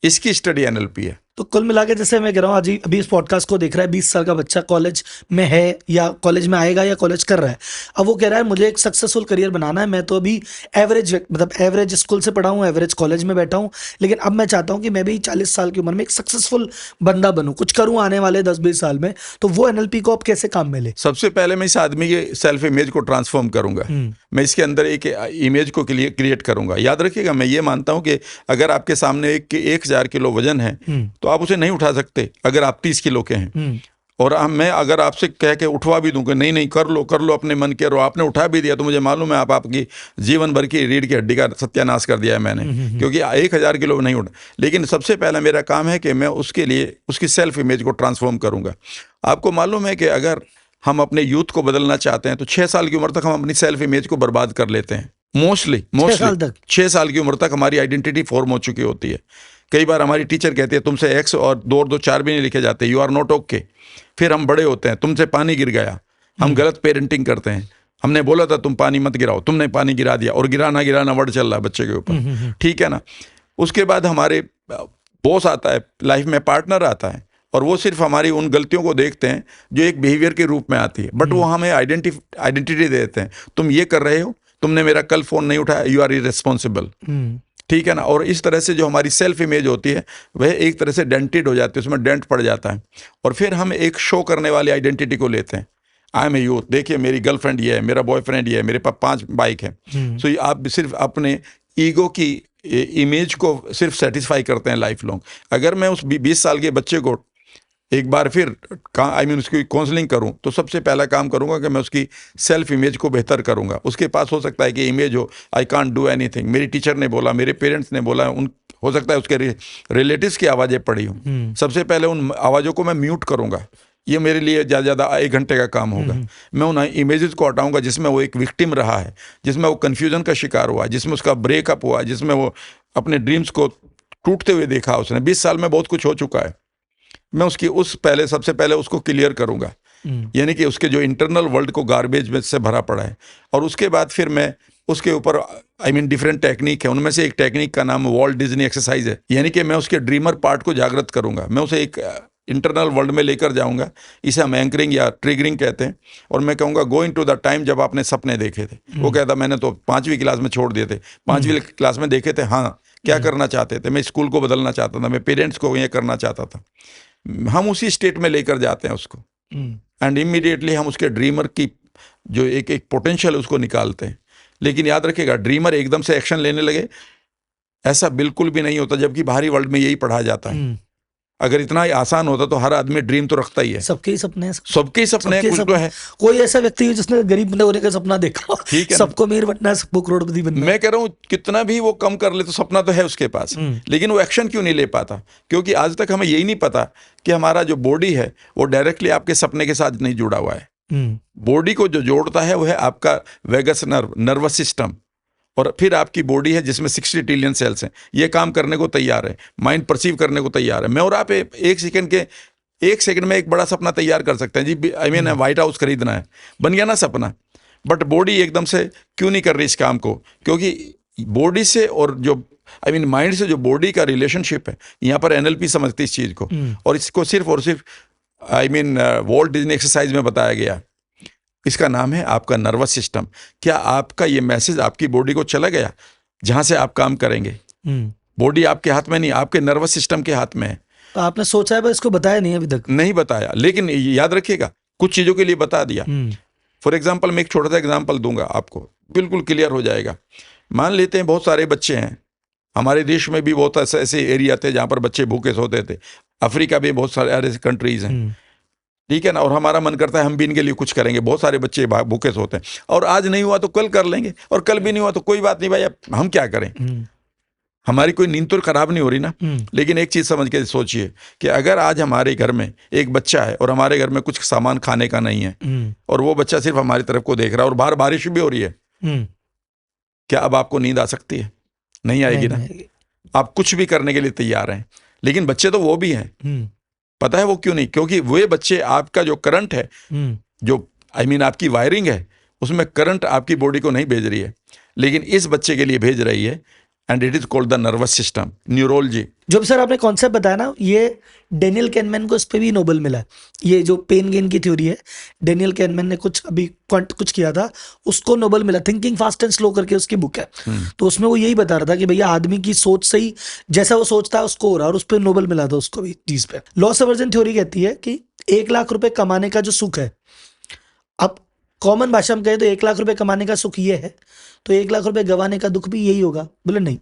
इसकी स्टडी एनएलपी है। तो कुल मिला के जैसे मैं कह रहा हूँ, आज अभी इस पॉडकास्ट को देख रहा है 20 साल का बच्चा, कॉलेज में है या कॉलेज में आएगा या कॉलेज कर रहा है, अब वो कह रहा है मुझे एक सक्सेसफुल करियर बनाना है। मैं तो अभी एवरेज, मतलब एवरेज स्कूल से पढ़ा हूँ, एवरेज कॉलेज में बैठा हूँ, लेकिन अब मैं चाहता हूँ कि मैं भी 40 साल की उम्र में एक सक्सेसफुल बंदा बनूँ, कुछ करूँ आने वाले 10-20 साल में। तो वो एनएलपी को अब कैसे काम में ले? सबसे पहले मैं इस आदमी के सेल्फ इमेज को ट्रांसफॉर्म करूंगा। मैं इसके अंदर एक इमेज को क्रिएट करूंगा। याद रखिएगा, मैं ये मानता हूं कि अगर आपके सामने 1000 किलो वजन है तो आप उसे नहीं उठा सकते अगर आप 30 किलो के हैं। और मैं अगर आपसे कह के उठवा भी दूं कि नहीं कर लो अपने मन के, और आपने उठा भी दिया, तो मुझे मालूम है आपकी जीवन भर की रीढ़ की हड्डी का सत्यानाश कर दिया है मैंने, क्योंकि 1000 किलो नहीं उठा। लेकिन सबसे पहला मेरा काम है कि मैं उसके लिए उसकी सेल्फ इमेज को ट्रांसफॉर्म करूंगा। आपको मालूम है कि अगर हम अपने यूथ को बदलना चाहते हैं तो 6 साल की उम्र तक हम अपनी सेल्फ इमेज को बर्बाद कर लेते हैं। मोस्टली 6 साल की उम्र तक हमारी आइडेंटिटी फॉर्म हो चुकी होती है। कई बार हमारी टीचर कहती है तुमसे X और 2 और 2 4 भी नहीं लिखे जाते, यू आर नॉट ओके। फिर हम बड़े होते हैं, तुमसे पानी गिर गया, हम गलत पेरेंटिंग करते हैं। हमने बोला था तुम पानी मत गिराओ, तुमने पानी गिरा दिया, और गिराना वर्ड चल रहा है बच्चे के ऊपर, ठीक है ना। उसके बाद हमारे बॉस आता है, लाइफ में पार्टनर आता है, और वो सिर्फ हमारी उन गलतियों को देखते हैं जो एक बिहेवियर के रूप में आती है, बट वो हमें आइडेंटिटी देते हैं। तुम ये कर रहे हो, तुमने मेरा कल फोन नहीं उठाया, यू आर इररिस्पॉन्सिबल, ठीक है ना। और इस तरह से जो हमारी सेल्फ इमेज होती है वह एक तरह से डेंटेड हो जाती है, उसमें डेंट पड़ जाता है। और फिर हम एक शो करने वाली आइडेंटिटी को लेते हैं। आई एम ए यूथ, देखिए मेरी गर्लफ्रेंड ये है, मेरा बॉयफ्रेंड ये है, मेरे पास 5 बाइक है। सो आप सिर्फ अपने ईगो की इमेज को सिर्फ सेटिस्फाई करते हैं लाइफ लॉन्ग। अगर मैं उस 20 साल के बच्चे को एक बार फिर उसकी काउंसलिंग करूं, तो सबसे पहला काम करूंगा कि मैं उसकी सेल्फ इमेज को बेहतर करूंगा। उसके पास हो सकता है कि इमेज हो आई कांट डू एनीथिंग, मेरी टीचर ने बोला, मेरे पेरेंट्स ने बोला, हो सकता है उसके रिलेटिव्स की आवाज़ें पड़ी हों, सबसे पहले उन आवाज़ों को मैं म्यूट करूँगा। ये मेरे लिए ज़्यादा 1 घंटे का काम होगा। मैं उन इमेजेस को हटाऊंगा जिसमें वो एक विक्टिम रहा है, जिसमें वो कन्फ्यूजन का शिकार हुआ, जिसमें उसका ब्रेकअप हुआ, जिसमें वो अपने ड्रीम्स को टूटते हुए देखा उसने। 20 साल में बहुत कुछ हो चुका है। मैं उसकी सबसे पहले उसको क्लियर करूंगा, यानी कि उसके जो इंटरनल वर्ल्ड को गार्बेज में से भरा पड़ा है। और उसके बाद फिर मैं उसके ऊपर डिफरेंट टेक्निक है, उनमें से एक टेक्निक का नाम वॉल्ट डिज्नी एक्सरसाइज है, यानी कि मैं उसके ड्रीमर पार्ट को जागृत करूंगा। मैं उसे एक इंटरनल वर्ल्ड में लेकर जाऊंगा, इसे हम एंकरिंग या ट्रिगरिंग कहते हैं। और मैं कहूँगा गो इन टू द टाइम जब आपने सपने देखे थे। वो कहता मैंने तो 5वीं क्लास में छोड़ दिए थे। 5वीं क्लास में देखे थे, हाँ, क्या करना चाहते थे? मैं स्कूल को बदलना चाहता था, मैं पेरेंट्स को ये करना चाहता था। हम उसी स्टेट में लेकर जाते हैं उसको, एंड इमीडिएटली हम उसके ड्रीमर की जो एक पोटेंशियल उसको निकालते हैं। लेकिन याद रखिएगा, ड्रीमर एकदम से एक्शन लेने लगे ऐसा बिल्कुल भी नहीं होता, जबकि बाहरी वर्ल्ड में यही पढ़ा जाता है। अगर इतना ही आसान होता तो हर आदमी ड्रीम तो रखता ही है। सबके ही सपने हैं, सबके ही सपने कुछ तो है। कोई ऐसा व्यक्ति है जिसने गरीब होने का सपना देखा? ठीक है, सबको अमीर बनना है, सबको करोड़पति बनना है। मैं कह रहा हूँ कितना भी वो कम कर ले तो सपना तो है उसके पास, लेकिन वो एक्शन क्यों नहीं ले पाता? क्योंकि आज तक हमें यही नहीं पता कि हमारा जो बॉडी है वो डायरेक्टली आपके सपने के साथ नहीं जुड़ा हुआ है। बॉडी को जो जोड़ता है वो है आपका वेगस नर्वस सिस्टम, और फिर आपकी बॉडी है जिसमें 60 ट्रिलियन सेल्स हैं। ये काम करने को तैयार है, माइंड परसीव करने को तैयार है। मैं और आप 1 सेकंड में एक बड़ा सपना तैयार कर सकते हैं जी। व्हाइट हाउस खरीदना है, बन गया ना सपना। बट बॉडी एकदम से क्यों नहीं कर रही इस काम को? क्योंकि बॉडी से और जो माइंड से जो बॉडी का रिलेशनशिप है, यहाँ पर NLP समझती इस चीज़ को, और इसको सिर्फ और सिर्फ वॉल्ट डिज्नी एक्सरसाइज में बताया गया। इसका नाम है आपका नर्वस सिस्टम। क्या आपका ये मैसेज आपकी बॉडी को चला गया जहां से आप काम करेंगे? बॉडी आपके हाथ में नहीं, आपके नर्वस सिस्टम के हाथ में है। तो आपने सोचा है, पर इसको बताया नहीं अभी तक? नहीं बताया, लेकिन याद रखिएगा कुछ चीजों के लिए बता दिया। फॉर एग्जाम्पल, मैं एक छोटा सा एग्जाम्पल दूंगा आपको, बिल्कुल क्लियर हो जाएगा। मान लेते हैं बहुत सारे बच्चे हैं, हमारे देश में भी बहुत ऐसे एरिया थे जहां पर बच्चे भूखे सोते थे। अफ्रीका में बहुत सारे ऐसे कंट्रीज हैं, ठीक है ना। और हमारा मन करता है हम भी इनके लिए कुछ करेंगे। बहुत सारे बच्चे भूखे सोते हैं, और आज नहीं हुआ तो कल कर लेंगे, और कल भी नहीं हुआ तो कोई बात नहीं भाई, अब हम क्या करें? हमारी कोई नींद तो खराब नहीं हो रही ना। लेकिन एक चीज समझ के सोचिए कि अगर आज हमारे घर में एक बच्चा है और हमारे घर में कुछ सामान खाने का नहीं है, और वो बच्चा सिर्फ हमारी तरफ को देख रहा है और बाहर बारिश भी हो रही है, क्या अब आपको नींद आ सकती है? नहीं आएगी ना। आप कुछ भी करने के लिए तैयार हैं, लेकिन बच्चे तो वो भी हैं। पता है वो क्यों नहीं? क्योंकि वे बच्चे आपका जो करंट है, जो आपकी वायरिंग है, उसमें करंट आपकी बॉडी को नहीं भेज रही है, लेकिन इस बच्चे के लिए भेज रही है, and it is called the nervous system, neurology. जो सर आपने कॉन्सेप्ट बताया ना, ये डेनियल कैनमैन को इस पे भी नोबेल मिला है। ये जो पेन गेन की थ्योरी है, डेनियल कैनमैन ने कुछ किया था, उसको नोबेल मिला। थिंकिंग फास्ट एंड स्लो करके उसकी बुक है। तो उसमें वो यही बता रहा था कि भैया आदमी की सोच से ही जैसा वो सोचता है उसको हो रहा है, और उस पर नोबेल मिला था उसको भी चीज पे। लॉस एवर्जन थ्योरी कहती है कि 1 लाख रुपए कमाने का जो सुख है, अब कॉमन भाषा में कहे तो 1 लाख रुपए कमाने का सुख ये है, तो 1 लाख रुपए गवाने का दुख भी यही होगा? बोले नहीं।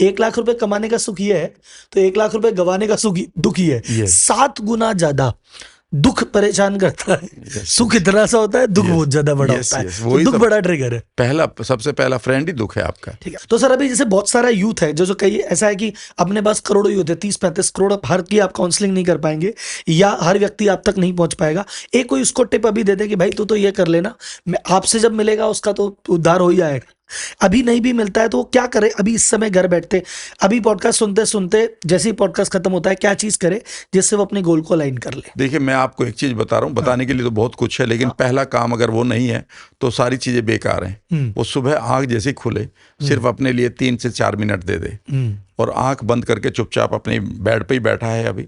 1 लाख रुपए कमाने का सुख ये है, तो 1 लाख रुपए गवाने का दुख ही है। 7 गुना ज्यादा दुख परेशान करता है। सुख इतना सा होता है, दुख बहुत ज्यादा बड़ा होता है। तो दुख बड़ा ट्रिगर है। सबसे पहला फ्रेंड ही दुख है आपका। ठीक है। तो सर अभी जैसे बहुत सारा यूथ है जो कई ऐसा है कि अपने पास करोड़ों यूथ है, 30-35 करोड़, हर की आप काउंसलिंग नहीं कर पाएंगे, या हर व्यक्ति आप तक नहीं पहुंच पाएगा। एक कोई उसको टिप अभी दे दे कि भाई तू तो ये कर लेना, मैं आपसे जब मिलेगा उसका तो उद्धार हो ही जाएगा। अभी नहीं भी मिलता है तो वो क्या करे? अभी इस समय घर बैठते, अभी पॉडकास्ट सुनते सुनते जैसे ही पॉडकास्ट खत्म होता है, क्या चीज करे जिससे वो अपने गोल को अलाइन कर ले? देखिए, मैं आपको एक चीज बता रहा हूँ, बताने के लिए तो बहुत कुछ है, लेकिन पहला काम अगर वो नहीं है तो सारी चीजें बेकार हैं। वो सुबह आंख जैसे खुले, सिर्फ अपने लिए 3 से 4 मिनट दे दे, और आंख बंद करके चुपचाप अपने बेड पे ही बैठा है अभी,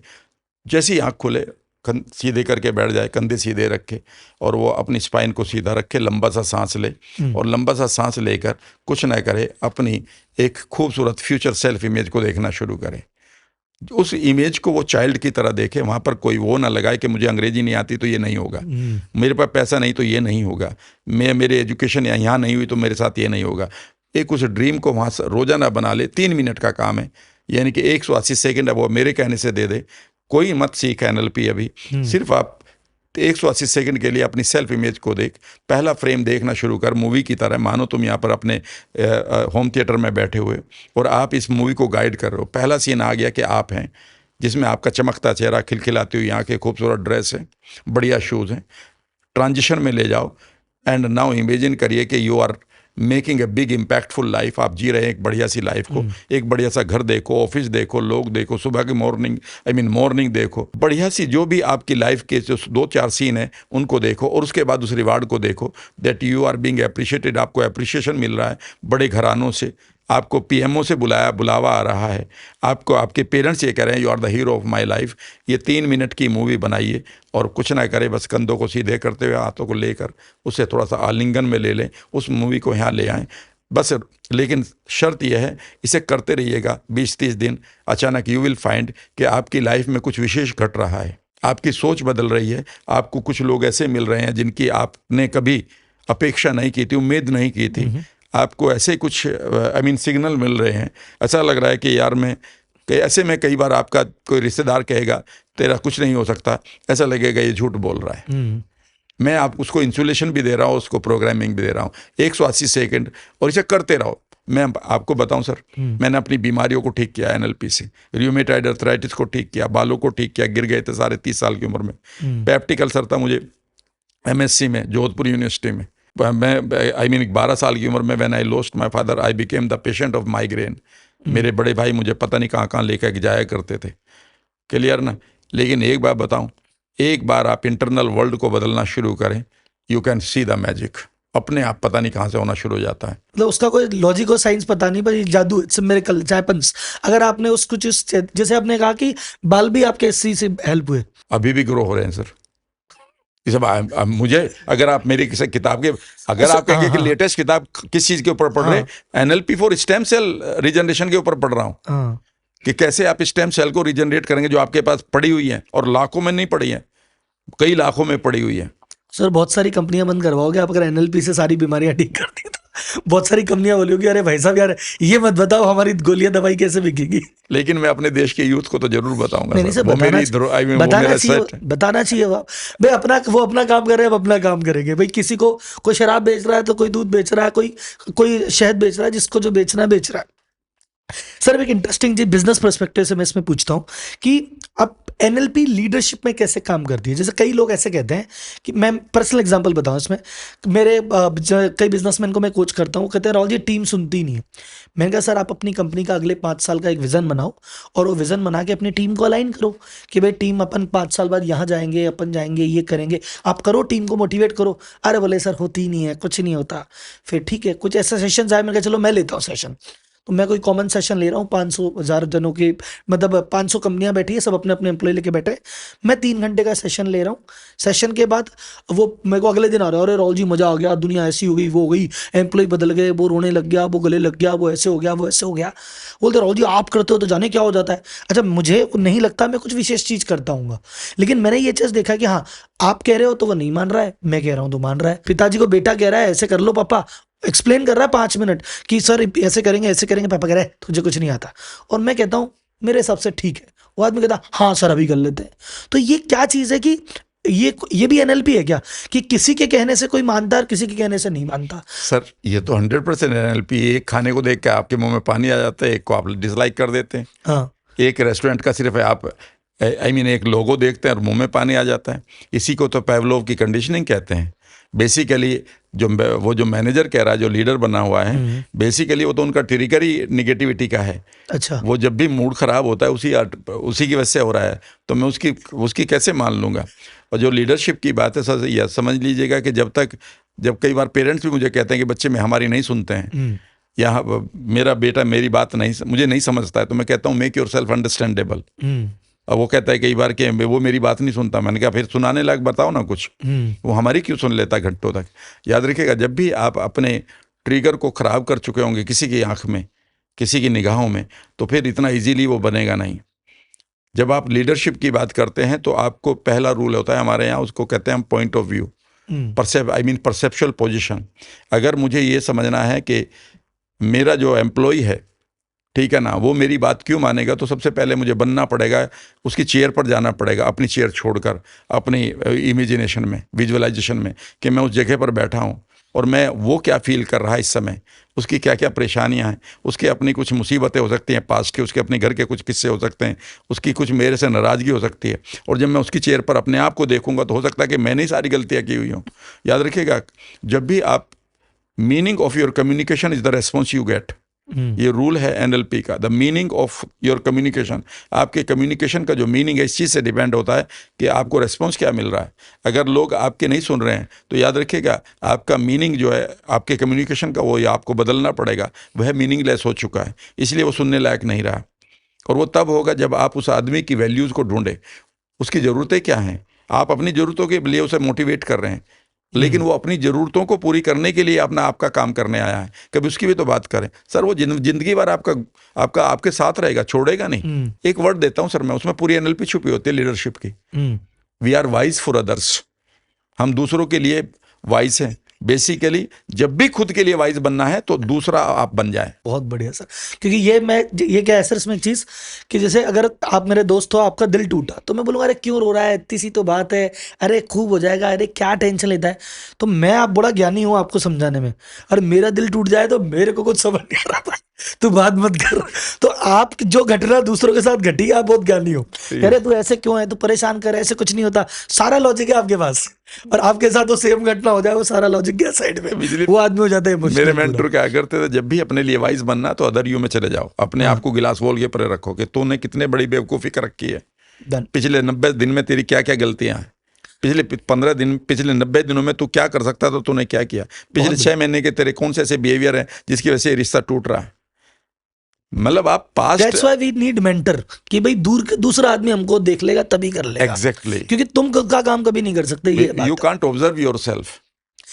जैसे ही आंख खुले सीधे करके बैठ जाए, कंधे सीधे रखे, और वो अपनी स्पाइन को सीधा रखे, लंबा सा सांस ले, और लंबा सा सांस लेकर कुछ ना करे, अपनी एक खूबसूरत फ्यूचर सेल्फ इमेज को देखना शुरू करे। उस इमेज को वो चाइल्ड की तरह देखे, वहाँ पर कोई वो ना लगाए कि मुझे अंग्रेजी नहीं आती तो ये नहीं होगा, मेरे पास पैसा नहीं तो ये नहीं होगा, मेरी एजुकेशन यहाँ नहीं हुई तो मेरे साथ ये नहीं होगा। एक उस ड्रीम को वहाँ रोजाना बना ले। 3 मिनट का काम है, यानी कि 180 सेकेंड अब वो मेरे कहने से दे दे। कोई मत सीख NLP अभी, सिर्फ आप 180 सेकंड के लिए अपनी सेल्फ इमेज को देख, पहला फ्रेम देखना शुरू कर मूवी की तरह, मानो तुम यहाँ पर अपने होम थिएटर में बैठे हुए और आप इस मूवी को गाइड कर रहे हो। पहला सीन आ गया कि आप हैं, जिसमें आपका चमकता चेहरा, खिलखिलाती हुई आंखें, खूबसूरत ड्रेस है, बढ़िया शूज़ हैं। ट्रांजिशन में ले जाओ एंड नाउ इमेजिन करिए कि you are making a big impactful life. आप जी रहे हैं एक बढ़िया सी लाइफ को, एक बढ़िया सा घर देखो, ऑफिस देखो, लोग देखो, सुबह की मॉर्निंग देखो, बढ़िया सी जो भी आपकी लाइफ के जो 2-4 सीन है उनको देखो, और उसके बाद उस रिवार्ड को देखो that you are being appreciated. आपको अप्रिशिएशन मिल रहा है बड़े घरानों से, आपको पीएमओ से बुलावा आ रहा है, आपको आपके पेरेंट्स ये कह रहे हैं you are the hero of my life. ये 3 मिनट की मूवी बनाइए और कुछ ना करें, बस कंधों को सीधे करते हुए हाथों को लेकर उससे थोड़ा सा आलिंगन में ले लें, उस मूवी को यहाँ ले आएँ बस। लेकिन शर्त यह है, इसे करते रहिएगा 20-30 दिन। अचानक यू विल फाइंड कि आपकी लाइफ में कुछ विशेष घट रहा है, आपकी सोच बदल रही है, आपको कुछ लोग ऐसे मिल रहे हैं जिनकी आपने कभी अपेक्षा नहीं की थी, उम्मीद नहीं की थी। आपको ऐसे कुछ सिग्नल मिल रहे हैं, ऐसा लग रहा है कि यार ऐसे में कई बार आपका कोई रिश्तेदार कहेगा तेरा कुछ नहीं हो सकता, ऐसा लगेगा ये झूठ बोल रहा है। मैं आप उसको इंसुलेशन भी दे रहा हूँ, उसको प्रोग्रामिंग भी दे रहा हूँ। 180 सेकंड और इसे करते रहो। मैं आपको बताऊं सर, मैंने अपनी बीमारियों को ठीक किया एनएलपी से, रियूमेटॉइड आर्थराइटिस को ठीक किया, बालों को ठीक किया, गिर गए थे सारे 30 साल की उम्र में। पेप्टिक अल्सर था मुझे एमएससी में, जोधपुर यूनिवर्सिटी में। मैं 12 साल की उम्र में when I lost my father I became the patient of migraine. मेरे बड़े भाई मुझे पता नहीं कहाँ कहाँ लेकर जाया करते थे, क्लियर ना। लेकिन एक बात बताऊं, एक बार आप इंटरनल वर्ल्ड को बदलना शुरू करें, you can see the magic. अपने आप पता नहीं कहाँ से होना शुरू हो जाता है। मतलब उसका कोई लॉजिक और साइंस पता नहीं, पर ये जादू, इट्स मिरेकल, चायपन्स। अगर आपने उसको जैसे आपने कहा कि बाल भी आपके इसी से हेल्प हुए, अभी भी ग्रो हो रहे हैं सर। ये सब मुझे, अगर आप मेरी किसी किताब के, अगर आप कहेंगे कि लेटेस्ट किताब किस चीज के ऊपर पढ़ रहे हैं, NLP for stem cell regeneration के ऊपर पढ़ रहा हूँ कि कैसे आप स्टेम सेल को रीजनरेट करेंगे जो आपके पास पड़ी हुई है, और लाखों में नहीं पड़ी है, कई लाखों में पड़ी हुई है। सर बहुत सारी कंपनियां बंद करवाओगे आप अगर एनएलपी से सारी बीमारियां ठीक कर दी तो। बहुत सारी कंपनियां बोलोगी अरे भाई साहब यार ये मत बताओ हमारी गोलियां दवाई कैसे बिकेगी। लेकिन मैं अपने देश के यूथ को तो जरूर बताऊंगा। नहीं सर, बताना चाहिए भाई, वो अपना काम कर रहे हैं, अब अपना काम करेंगे भाई। किसी को कोई शराब बेच रहा है तो कोई दूध बेच रहा है, कोई शहद बेच रहा है, जिसको जो बेचना है बेच रहा है। सर एक इंटरेस्टिंग जी बिजनेस पर्सपेक्टिव से मैं इसमें पूछता हूँ कि अब एनएलपी लीडरशिप में कैसे काम करती है। जैसे कई लोग ऐसे कहते हैं कि, मैं पर्सनल एग्जांपल बताऊं इसमें, मेरे कई बिजनेसमैन को मैं कोच करता हूँ, कहते हैं राहुल जी टीम सुनती नहीं है। मैंने कहा सर आप अपनी कंपनी का अगले 5 साल का एक विजन बनाओ और वो विजन बना के अपनी टीम को अलाइन करो कि भाई टीम अपन 5 साल बाद यहाँ जाएंगे, अपन जाएंगे, ये करेंगे। आप करो, टीम को मोटिवेट करो। अरे बोले सर होती ही नहीं है, कुछ नहीं होता। फिर ठीक है, कुछ ऐसा सेशन आए, मैंने कहा चलो मैं लेता हूँ सेशन। तो मैं कोई कॉमन सेशन ले रहा हूँ, 500,000 जनों की, मतलब 500 कंपनियां बैठी है, सब अपने अपने एम्प्लॉय लेके बैठे। मैं 3 घंटे का सेशन ले रहा हूँ। सेशन के बाद वो मेरे को अगले दिन आ रहा है, अरे राहुल जी मजा आ गया, दुनिया ऐसी हो गई, वो हो गई, एम्प्लॉय बदल गए, वो रोने लग गया, वो गले लग गया, वो ऐसे हो गया, वो ऐसे हो गया। बोलते राहुल जी आप करते हो तो जाने क्या हो जाता है। अच्छा मुझे नहीं लगता मैं कुछ विशेष चीज करता हूँ, लेकिन मैंने ये चीज देखा कि हाँ आप कह रहे हो तो वो नहीं मान रहा है, मैं कह रहा हूँ तो मान रहा है। पिताजी को बेटा कह रहा है ऐसे कर लो पापा, एक्सप्लेन कर रहा है 5 मिनट कि सर ऐसे करेंगे ऐसे करेंगे, पापा कह रहे हैं तुझे कुछ नहीं आता, और मैं कहता हूँ मेरे हिसाब से ठीक है। वो आदमी कहता हाँ सर अभी कर लेते हैं। तो ये क्या चीज़ है कि ये भी एनएलपी है क्या कि किसी के कहने से कोई मानता है और किसी के कहने से नहीं मानता। सर ये तो 100% एनएलपी। एक खाने को देख के आपके मुंह में पानी आ जाता है, एक को आप डिसलाइक कर देते हैं। हाँ, एक रेस्टोरेंट का सिर्फ आप एक लोगो देखते हैं और मुंह में पानी आ जाता है। इसी को तो पेवलोव की कंडीशनिंग कहते हैं। बेसिकली जो मैनेजर कह रहा है, जो लीडर बना हुआ है, बेसिकली वो तो उनका ट्रिगर ही निगेटिविटी का है। अच्छा, वो जब भी मूड खराब होता है उसी की वजह से हो रहा है, तो मैं उसकी कैसे मान लूंगा। और जो लीडरशिप की बात है सर, यह समझ लीजिएगा कि जब कई बार पेरेंट्स भी मुझे कहते हैं कि बच्चे में हमारी नहीं सुनते हैं, या मेरा बेटा मेरी बात मुझे नहीं समझता है, तो मैं कहता हूँ मेक योर सेल्फ अंडरस्टैंडेबल। अब वो कहता है कई बार कि वो मेरी बात नहीं सुनता। मैंने कहा फिर सुनाने लायक बताओ ना कुछ। वो हमारी क्यों सुन लेता घंटों तक। याद रखिएगा, जब भी आप अपने ट्रिगर को खराब कर चुके होंगे किसी की आंख में, किसी की निगाहों में, तो फिर इतना इजीली वो बनेगा नहीं। जब आप लीडरशिप की बात करते हैं तो आपको पहला रूल होता है हमारे यहाँ, उसको कहते हैं हम point of view, perceptual position. अगर मुझे ये समझना है कि मेरा जो एम्प्लॉय है ठीक है ना, वो मेरी बात क्यों मानेगा, तो सबसे पहले मुझे बनना पड़ेगा, उसकी चेयर पर जाना पड़ेगा, अपनी चेयर छोड़कर अपनी इमेजिनेशन में, विजुअलाइजेशन में, कि मैं उस जगह पर बैठा हूँ और मैं वो क्या फील कर रहा है इस समय, उसकी क्या क्या परेशानियां हैं, उसकी अपनी कुछ मुसीबतें हो सकती हैं पास्ट के, उसके अपने घर के कुछ किस्से हो सकते हैं, उसकी कुछ मेरे से नाराज़गी हो सकती है, और जब मैं उसकी चेयर पर अपने आप को देखूंगा तो हो सकता है कि मैंने ही सारी गलतियां की हुई हूँ। याद रखिएगा, जब भी आप, meaning of your communication is the response you get, ये रूल है एनएलपी का। The meaning of your communication, आपके कम्युनिकेशन का जो मीनिंग है इस चीज़ से डिपेंड होता है कि आपको रेस्पॉन्स क्या मिल रहा है। अगर लोग आपके नहीं सुन रहे हैं तो याद रखिएगा, आपका मीनिंग जो है आपके कम्युनिकेशन का, वो या आपको बदलना पड़ेगा, वह मीनिंगलेस हो चुका है, इसलिए वो सुनने लायक नहीं रहा। और वो तब होगा जब आप उस आदमी की वैल्यूज़ को ढूंढें, उसकी ज़रूरतें क्या हैं, आप अपनी ज़रूरतों के लिए उसे मोटिवेट कर रहे हैं, लेकिन वो अपनी ज़रूरतों को पूरी करने के लिए अपना आपका काम करने आया है, कभी उसकी भी तो बात करें। सर वो जिंदगी भर आपका आपके साथ रहेगा, छोड़ेगा नहीं। एक वर्ड देता हूं सर मैं, उसमें पूरी एनएलपी छुपी होती है लीडरशिप की। We are wise for others, हम दूसरों के लिए वाइज हैं। बेसिकली जब भी खुद के लिए वाइज बनना है तो दूसरा आप बन जाए। बहुत बढ़िया सर, क्योंकि ये क्या है सर इसमें एक चीज कि जैसे अगर आप मेरे दोस्त हो, आपका दिल टूटा, तो मैं बोलूंगा अरे क्यों रो रहा है, इतनी सी तो बात है, अरे खूब हो जाएगा, अरे क्या टेंशन लेता है। तो मैं आप बड़ा ज्ञानी हूँ आपको समझाने में, और मेरा दिल टूट जाए तो मेरे को कुछ समझ नहीं आ रहा था, तू बात मत कर। तो आप जो घटना दूसरों के साथ घटी, आप बहुत ज्ञानी हो। अरे तू ऐसे क्यों है, तू परेशान कर, ऐसे कुछ नहीं होता, सारा लॉजिक है आपके पास, और आपके साथ वो सेम घटना हो जाए, वो सारा लॉजिक गया साइड में, वो आदमी हो जाता है emotional मेरे पूरा। मेंटर क्या करते थे, जब भी अपने लिए वाइज बनना तो अदर यू में चले जाओ, अपने आप को गिलास बोल के परे रखो कि तूने कितने बड़ी बेवकूफ़ी कर रखी है, Done. पिछले 90 दिन में तेरी क्या क्या गलतियां हैं, पिछले 15 दिन, पिछले 90 दिनों में तू क्या कर सकता था, तूने क्या किया, पिछले 6 महीने के तेरे कौन से ऐसे बिहेवियर हैं जिसकी वजह से ये रिश्ता टूट रहा है। मतलब आप past, That's why we need mentor, कि भाई दूसरा आदमी हमको देख लेगा तभी कर लेगा। एग्जैक्टली, क्योंकि तुम का काम कभी नहीं कर सकते, ये यू बात। Can't observe yourself,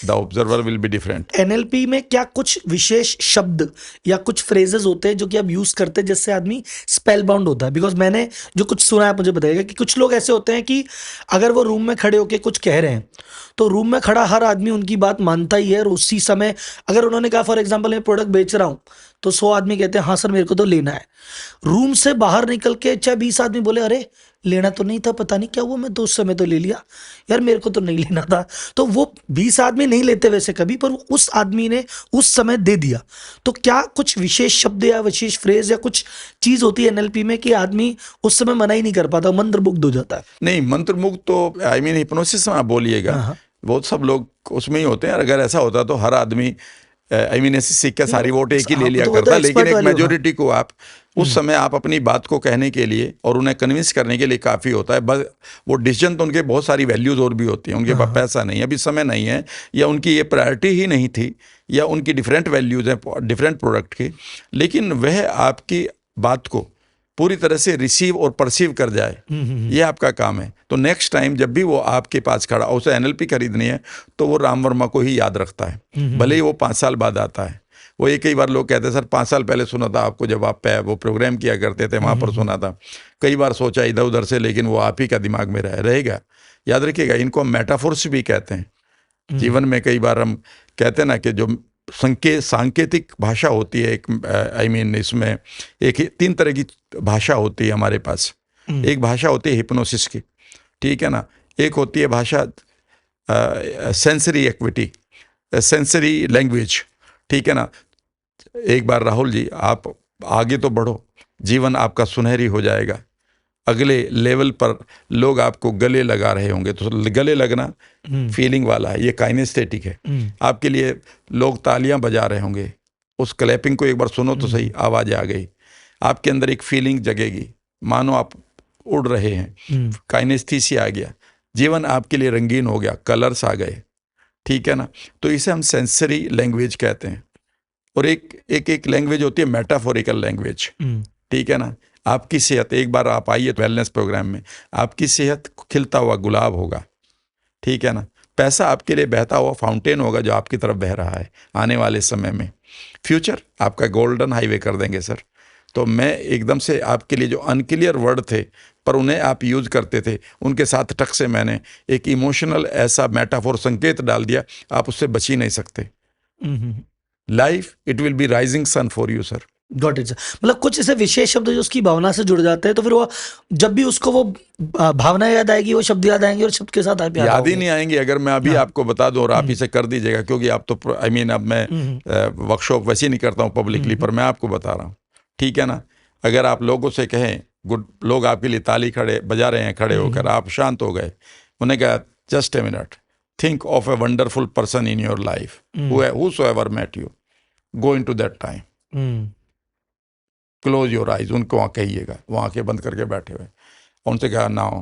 the observer will be different. NLP में क्या कुछ विशेष शब्द या कुछ फ्रेजेस होते हैं जो कि आप यूज करते हैं जिससे आदमी स्पेल बाउंड होता है? बिकॉज मैंने जो कुछ सुना है, मुझे बताइएगा कि कुछ लोग ऐसे होते हैं कि अगर वो रूम में खड़े होके कुछ कह रहे हैं तो रूम में खड़ा हर आदमी उनकी बात मानता ही है, और उसी समय अगर उन्होंने कहा फॉर एग्जाम्पल मैं प्रोडक्ट बेच रहा हूं, तो 100 आदमी कहते हैं हाँ सर मेरे को तो लेना है। रूम से बाहर निकल के चाहे 20 आदमी बोले अरे लेना तो नहीं था, पता नहीं क्या हुआ, मैं तो उस समय तो ले लिया यार, मेरे को तो नहीं लेना था। तो वो 20 आदमी नहीं लेते वैसे कभी, पर उस आदमी ने उस समय दे दिया। तो क्या कुछ विशेष शब्द या विशेष फ्रेज या कुछ चीज होती है एनएलपी में कि आदमी उस समय मना ही नहीं कर पाता, मंत्रमुग्ध हो जाता है? नहीं, मंत्रमुग्ध तो आई मीन हिप्नोसिस में आप बोलिएगा, बहुत सब लोग उसमें ही होते हैं। अगर ऐसा होता तो हर आदमी आई मीन ऐसे सीख के सारी वोट एक ही ले लिया करता, लेकिन एक मेजोरिटी को आप उस समय आप अपनी बात को कहने के लिए और उन्हें कन्विंस करने के लिए काफ़ी होता है। बस वो डिसीजन तो उनके बहुत सारी वैल्यूज़ और भी होती हैं, उनके पास पैसा नहीं है, अभी समय नहीं है, या उनकी ये प्रायोरिटी ही नहीं थी, या उनकी डिफरेंट वैल्यूज़ हैं डिफरेंट प्रोडक्ट की, लेकिन वह आपकी बात को पूरी तरह से रिसीव और परसीव कर जाए, ये आपका काम है। तो नेक्स्ट टाइम जब भी वो आपके पास खड़ा, उसे एनएलपी खरीदनी है तो वो राम वर्मा को ही याद रखता है, भले ही वो 5 साल बाद आता है। वो एक कई बार लोग कहते हैं सर 5 साल पहले सुना था आपको, जब आप वो प्रोग्राम किया करते थे वहाँ पर सुना था, कई बार सोचा इधर उधर से, लेकिन वो आप ही का दिमाग में रहेगा। याद रखिएगा, इनको हम मेटाफोर्स भी कहते हैं। जीवन में कई बार हम कहते हैं ना कि जो सांकेतिक भाषा होती है, एक आई मीन इसमें एक 3 तरह की भाषा होती है हमारे पास। एक भाषा होती है हिप्नोसिस की, ठीक है ना, एक होती है भाषा सेंसरी एक्विटी, सेंसरी लैंग्वेज, ठीक है ना। एक बार राहुल जी आप आगे तो बढ़ो, जीवन आपका सुनहरी हो जाएगा, अगले लेवल पर लोग आपको गले लगा रहे होंगे, तो गले लगना फीलिंग वाला है, ये काइनेस्थेटिक है। आपके लिए लोग तालियां बजा रहे होंगे, उस क्लैपिंग को एक बार सुनो तो सही, आवाज़ आ गई, आपके अंदर एक फीलिंग जगेगी, मानो आप उड़ रहे हैं, काइनेस्थीसिया आ गया, जीवन आपके लिए रंगीन हो गया, कलर्स आ गए, ठीक है ना। तो इसे हम सेंसरी लैंग्वेज कहते हैं। और एक लैंग्वेज होती है मेटाफोरिकल लैंग्वेज, ठीक है ना। आपकी सेहत, एक बार आप आइए वेलनेस प्रोग्राम में, आपकी सेहत खिलता हुआ गुलाब होगा, ठीक है ना। पैसा आपके लिए बहता हुआ फाउंटेन होगा जो आपकी तरफ बह रहा है। आने वाले समय में फ्यूचर आपका गोल्डन हाईवे कर देंगे सर। तो मैं एकदम से आपके लिए जो अनक्लियर वर्ड थे पर उन्हें आप यूज करते थे, उनके साथ टक से मैंने एक इमोशनल ऐसा मेटाफोर संकेत डाल दिया, आप उससे बच ही नहीं सकते। Life it will be rising sun for you sir. Got it sir. मतलब कुछ ऐसे विशेष शब्द जो उसकी भावना से जुड़ जाते हैं, तो फिर वो जब भी उसको वो भावना याद आएगी, वो शब्द याद आएंगे और शब्द के साथ आप याद याद ही आओगे। नहीं आएंगे। अगर मैं अभी हाँ। आपको बता दूं और आप इसे कर दीजिएगा, क्योंकि आप तो आई मीन अब मैं वर्कशॉप वैसे ही नहीं करता हूँ पब्लिकली, पर मैं आपको बता रहा हूँ, ठीक है ना। अगर आप लोगों से कहें, गुड, लोग आपके लिए ताली खड़े बजा रहे हैं खड़े होकर, आप शांत हो गए, उन्हें कहा just a minute, think of a wonderful person in your life whosoever met you, go into that time, close your eyes, उनको वहाँ कहिएगा, वो आंखें बंद करके बैठे हुए, उनसे कहा now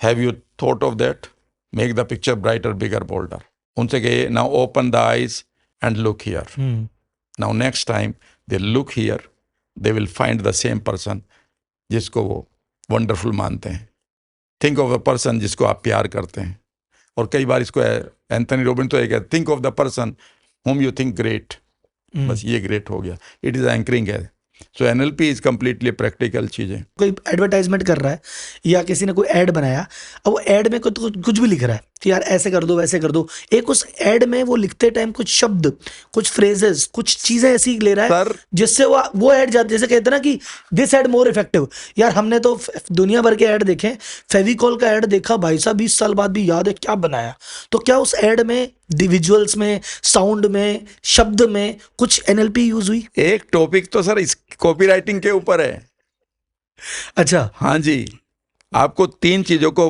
have you thought of that, make the picture brighter bigger boulder. उनसे कहिए now open the eyes and look here, now next time they look here they will find the same person जिसको वो wonderful मानते हैं। Think of a person जिसको आप प्यार करते हैं। और कई बार इसको एंथनी रोबिन तो एक है, think of the person whom you think great, बस ये ग्रेट हो गया, इट इज एंकरिंग है। सो एनएलपी इज कंप्लीटली प्रैक्टिकल चीजें। कोई एडवर्टाइजमेंट कर रहा है या किसी ने कोई ऐड बनाया, अब वो ऐड में कुछ भी लिख रहा है कि यार ऐसे कर दो वैसे कर दो, एक उस ऐड में वो लिखते टाइम कुछ शब्द, कुछ फ्रेजेस, कुछ चीजें ऐसी ले रहा है सर, जिससे वो ऐड जाती, जैसे कहते हैं ना कि दिस ऐड मोर इफेक्टिव। यार हमने तो दुनिया भर के ऐड देखे, फेविकॉल का ऐड देखा भाई साहब 20 साल बाद भी याद है क्या बनाया। तो क्या उस ऐड में विजुअल्स में, साउंड में, शब्द में कुछ एनएलपी यूज हुई? एक टॉपिक तो सर इस कॉपीराइटिंग के ऊपर है। अच्छा, हाँ जी, आपको 3 चीजों को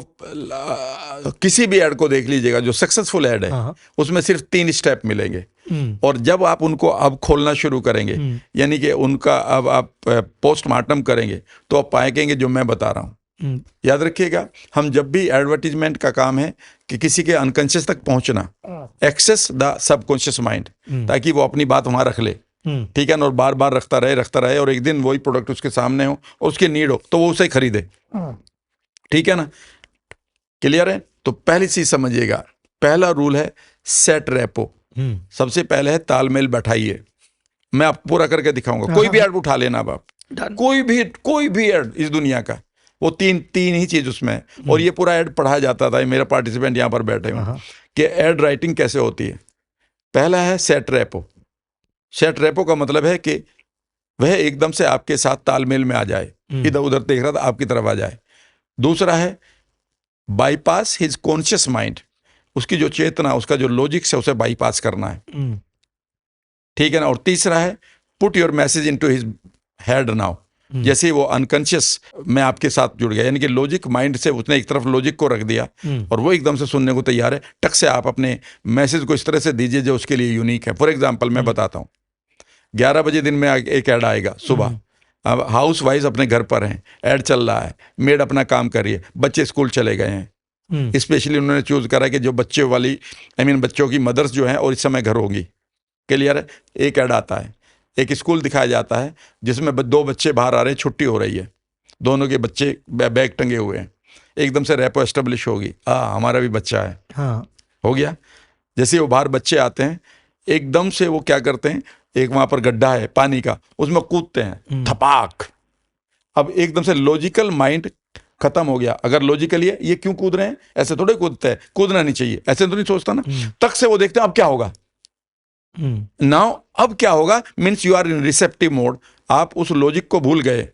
किसी भी ऐड को देख लीजिएगा जो सक्सेसफुल ऐड है, हाँ। उसमें सिर्फ 3 स्टेप मिलेंगे। और जब आप उनको अब खोलना शुरू करेंगे, यानी कि उनका अब आप पोस्टमार्टम करेंगे, तो आप पाएंगे जो मैं बता रहा हूँ। याद रखिएगा, हम जब भी एडवर्टीजमेंट का काम है कि किसी के अनकॉन्शियस तक पहुंचना, एक्सेस द सबकॉन्शियस माइंड, ताकि वो अपनी बात वहां रख ले, ठीक है ना, और बार बार रखता रहे, और एक दिन वही प्रोडक्ट उसके सामने हो और उसकी नीड हो तो वो उसे खरीदे, ठीक है ना। क्लियर है? तो पहली चीज समझिएगा, पहला रूल है सेट रेपो। सबसे पहले है तालमेल बैठाइए। मैं आपको पूरा करके दिखाऊंगा। कोई भी ऐड उठा लेना आप, कोई भी ऐड इस दुनिया का, वो तीन ही चीज उसमें है। और ये पूरा ऐड पढ़ाया जाता था, मेरा पार्टिसिपेंट यहाँ पर बैठे हुए कि ऐड राइटिंग कैसे होती है। पहला है सेट रेपो। सेट रेपो का मतलब है कि वह एकदम से आपके साथ तालमेल में आ जाए, इधर उधर देख रहा था आपकी तरफ आ जाए। दूसरा है बाईपास हिज कॉन्शियस माइंड, उसकी जो चेतना, उसका जो लॉजिक है, उसे बाईपास करना है, ठीक है ना। और तीसरा है put your message into his head now, जैसे वो अनकॉन्शियस में आपके साथ जुड़ गया, यानी कि लॉजिक माइंड से उसने एक तरफ लॉजिक को रख दिया और वो एकदम से सुनने को तैयार है। टक से आप अपने मैसेज को इस तरह से दीजिए जो उसके लिए यूनिक है। फॉर एग्जांपल मैं बताता हूँ, 11 बजे दिन में एक ऐड आएगा सुबह। अब हाउस वाइज अपने घर पर हैं, ऐड चल रहा है, मेड अपना काम कर रही है, बच्चे स्कूल चले गए हैं। स्पेशली उन्होंने चूज करा कि जो बच्चे वाली बच्चों की मदर्स जो हैं और इस समय घर होंगी। क्लियर है? एक ऐड आता है, एक स्कूल दिखाया जाता है जिसमें 2 बच्चे बाहर आ रहे हैं, छुट्टी हो रही है, दोनों के बच्चे बैग टंगे हुए हैं। एकदम से रेपो एस्टेब्लिश होगी, हमारा भी बच्चा है। हाँ, हो गया। जैसे वो बाहर बच्चे आते हैं, एकदम से वो क्या करते हैं, एक वहां पर गड्ढा है पानी का, उसमें कूदते हैं, थपाक। अब एकदम से लॉजिकल माइंड खत्म हो गया। अगर लॉजिकली है, ये क्यों कूद रहे हैं, ऐसे थोड़े कूदते हैं, कूदना नहीं चाहिए, ऐसे तो नहीं सोचता ना। तक से वो देखते हैं अब क्या होगा, नाउ अब क्या होगा, means you are in receptive mode. आप उस लॉजिक को भूल गए।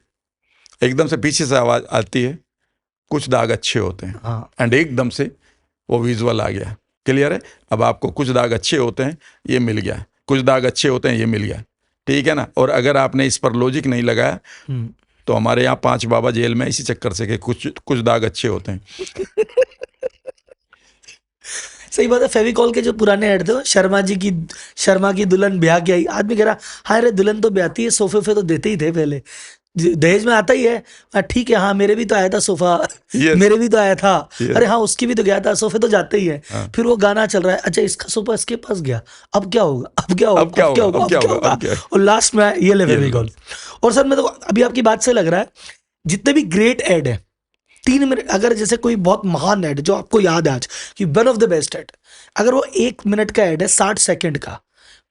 एकदम से पीछे से आवाज आती है, कुछ दाग अच्छे होते हैं, एंड एकदम से वो विजुअल आ गया। क्लियर है? अब आपको कुछ दाग अच्छे होते हैं, ये मिल गया, कुछ दाग अच्छे होते हैं, ये मिल गया, ठीक है ना। और अगर आपने इस पर लॉजिक नहीं लगाया तो हमारे यहाँ 5 बाबा जेल में इसी चक्कर से कि कुछ दाग अच्छे होते हैं। सही बात है। फेविकॉल के जो पुराने ऐड थे, शर्मा की दुल्हन ब्याह की आई, आदमी कह रहा हाँ रे दुल्हन तो ब्याहती है, सोफे पे तो देते ही थे पहले, दहेज में आता ही है। ठीक है, हाँ मेरे भी तो आया था सोफा, मेरे भी तो आया था। अरे हाँ उसकी भी तो गया था, सोफे तो जाते ही है। फिर वो गाना चल रहा है, अच्छा इसका सोफा इसके पास गया, अब क्या होगा, अब क्या होगा, अब क्या होगा। और लास्ट में ये ले फेविकॉल। और सर मैं तो अभी आपकी बात से लग रहा है जितने भी ग्रेट ऐड है, 3 मिनट, अगर जैसे कोई बहुत महान ऐड जो आपको याद है आज कि one of the best add, अगर वो 1 मिनट का ऐड है 60 सेकंड का,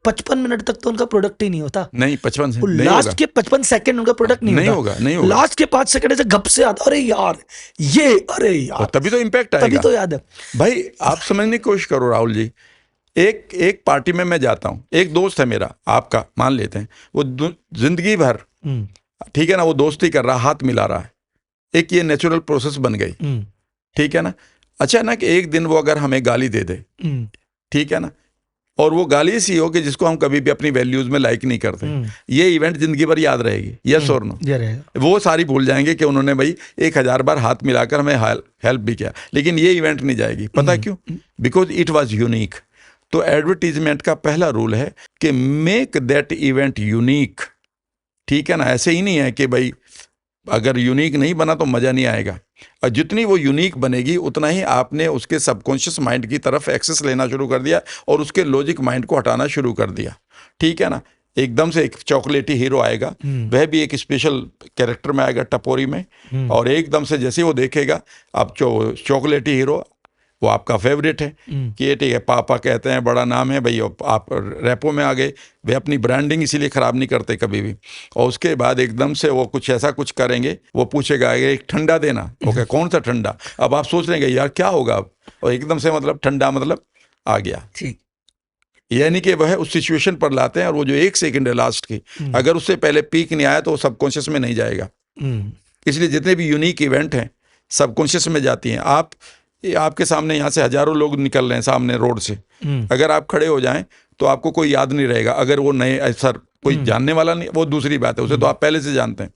55 मिनट तक तो उनका प्रोडक्ट ही नहीं होता। नहीं, 55 से लास्ट के 55 सेकंड उनका प्रोडक्ट नहीं होगा। लास्ट के 5 सेकंड से गप से आता, अरे यार ये, अरे यार, तभी तो इम्पैक्ट आएगा, तभी तो याद है। भाई आप समझने की कोशिश करो राहुल जी, एक पार्टी में मैं जाता हूँ, एक दोस्त है मेरा, आपका मान लेते हैं, वो जिंदगी भर, ठीक है ना, वो दोस्ती कर रहा, हाथ मिला रहा है, एक ये नेचुरल प्रोसेस बन गई, ठीक है ना। अचानक एक दिन वो अगर हमें गाली दे दे, ठीक है ना, और वो गाली ऐसी हो कि जिसको हम कभी भी अपनी वैल्यूज में लाइक नहीं करते, ये इवेंट जिंदगी भर याद रहेगी, यस और नो। वो सारी भूल जाएंगे कि उन्होंने भाई 1000 बार हाथ मिलाकर हमें हेल्प भी किया, लेकिन ये इवेंट नहीं जाएगी। पता क्यों? Because it was unique. तो एडवर्टीजमेंट का पहला रूल है कि मेक दैट इवेंट यूनिक, ठीक है ना। ऐसे ही नहीं है कि भाई अगर यूनिक नहीं बना तो मज़ा नहीं आएगा, और जितनी वो यूनिक बनेगी उतना ही आपने उसके सबकॉन्शियस माइंड की तरफ एक्सेस लेना शुरू कर दिया और उसके लॉजिक माइंड को हटाना शुरू कर दिया, ठीक है ना। एकदम से एक चॉकलेटी हीरो आएगा, वह भी एक स्पेशल कैरेक्टर में आएगा, टपोरी में, और एकदम से जैसे वो देखेगा आप चॉकलेटी हीरो, वो आपका फेवरेट है कि ये ठीक है, पापा कहते हैं, बड़ा नाम है भाई, आप रैपो में आ गए। वे अपनी ब्रांडिंग इसीलिए ख़राब नहीं करते कभी भी। और उसके बाद एकदम से वो कुछ ऐसा कुछ करेंगे, वो पूछेगा एक ठंडा देना, ओके कौन सा ठंडा? अब आप सोच लेंगे यार क्या होगा अब, और एकदम से मतलब ठंडा मतलब आ गया, ठीक। यानी कि वह उस सिचुएशन पर लाते हैं, और वो जो 1 सेकंड है लास्ट की, अगर उससे पहले पीक नहीं आया तो वो सबकॉन्शियस में नहीं जाएगा। इसलिए जितने भी यूनिक इवेंट हैं सबकॉन्शियस में जाती हैं। आपके सामने यहाँ से हजारों लोग निकल रहे हैं सामने रोड से, अगर आप खड़े हो जाएं तो आपको कोई याद नहीं रहेगा। अगर वो नए सर कोई जानने वाला नहीं, वो दूसरी बात है, उसे तो आप पहले से जानते हैं।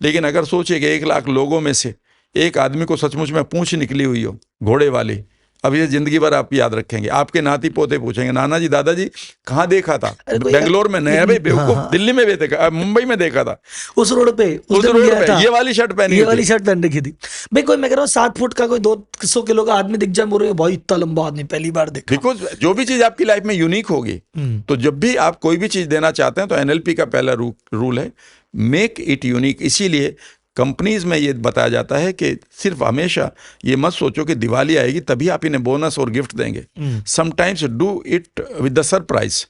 लेकिन अगर सोचिए कि 1 लाख लोगों में से एक आदमी को सचमुच में पूंछ निकली हुई हो घोड़े वाली, अब ये जिंदगी भर आप याद रखेंगे। आपके नाती पोते पूछेंगे, नाना जी दादाजी कहाँ देखा था? बेंगलोर में नहीं, भाई बेवकूफ, दिल्ली में भी देखा, मुंबई में देखा था, उस रोड पे ये वाली शर्ट पहनी, ये वाली शर्ट पहन रखी थी। भाई कोई मैं कह रहा हूँ 7 फुट का कोई 200 किलो का आदमी दिख जाए, बोल रहे भाई इतना लंबा आदमी पहली बार देखा। बिकॉज जो भी चीज आपकी लाइफ में यूनिक होगी, तो जब भी आप कोई भी चीज देना चाहते हैं तो एनएलपी का पहला रूल है मेक इट यूनिक। इसीलिए कंपनीज में ये बताया जाता है कि सिर्फ हमेशा ये मत सोचो कि दिवाली आएगी तभी आप इन्हें बोनस और गिफ्ट देंगे। Sometimes do it with the surprise,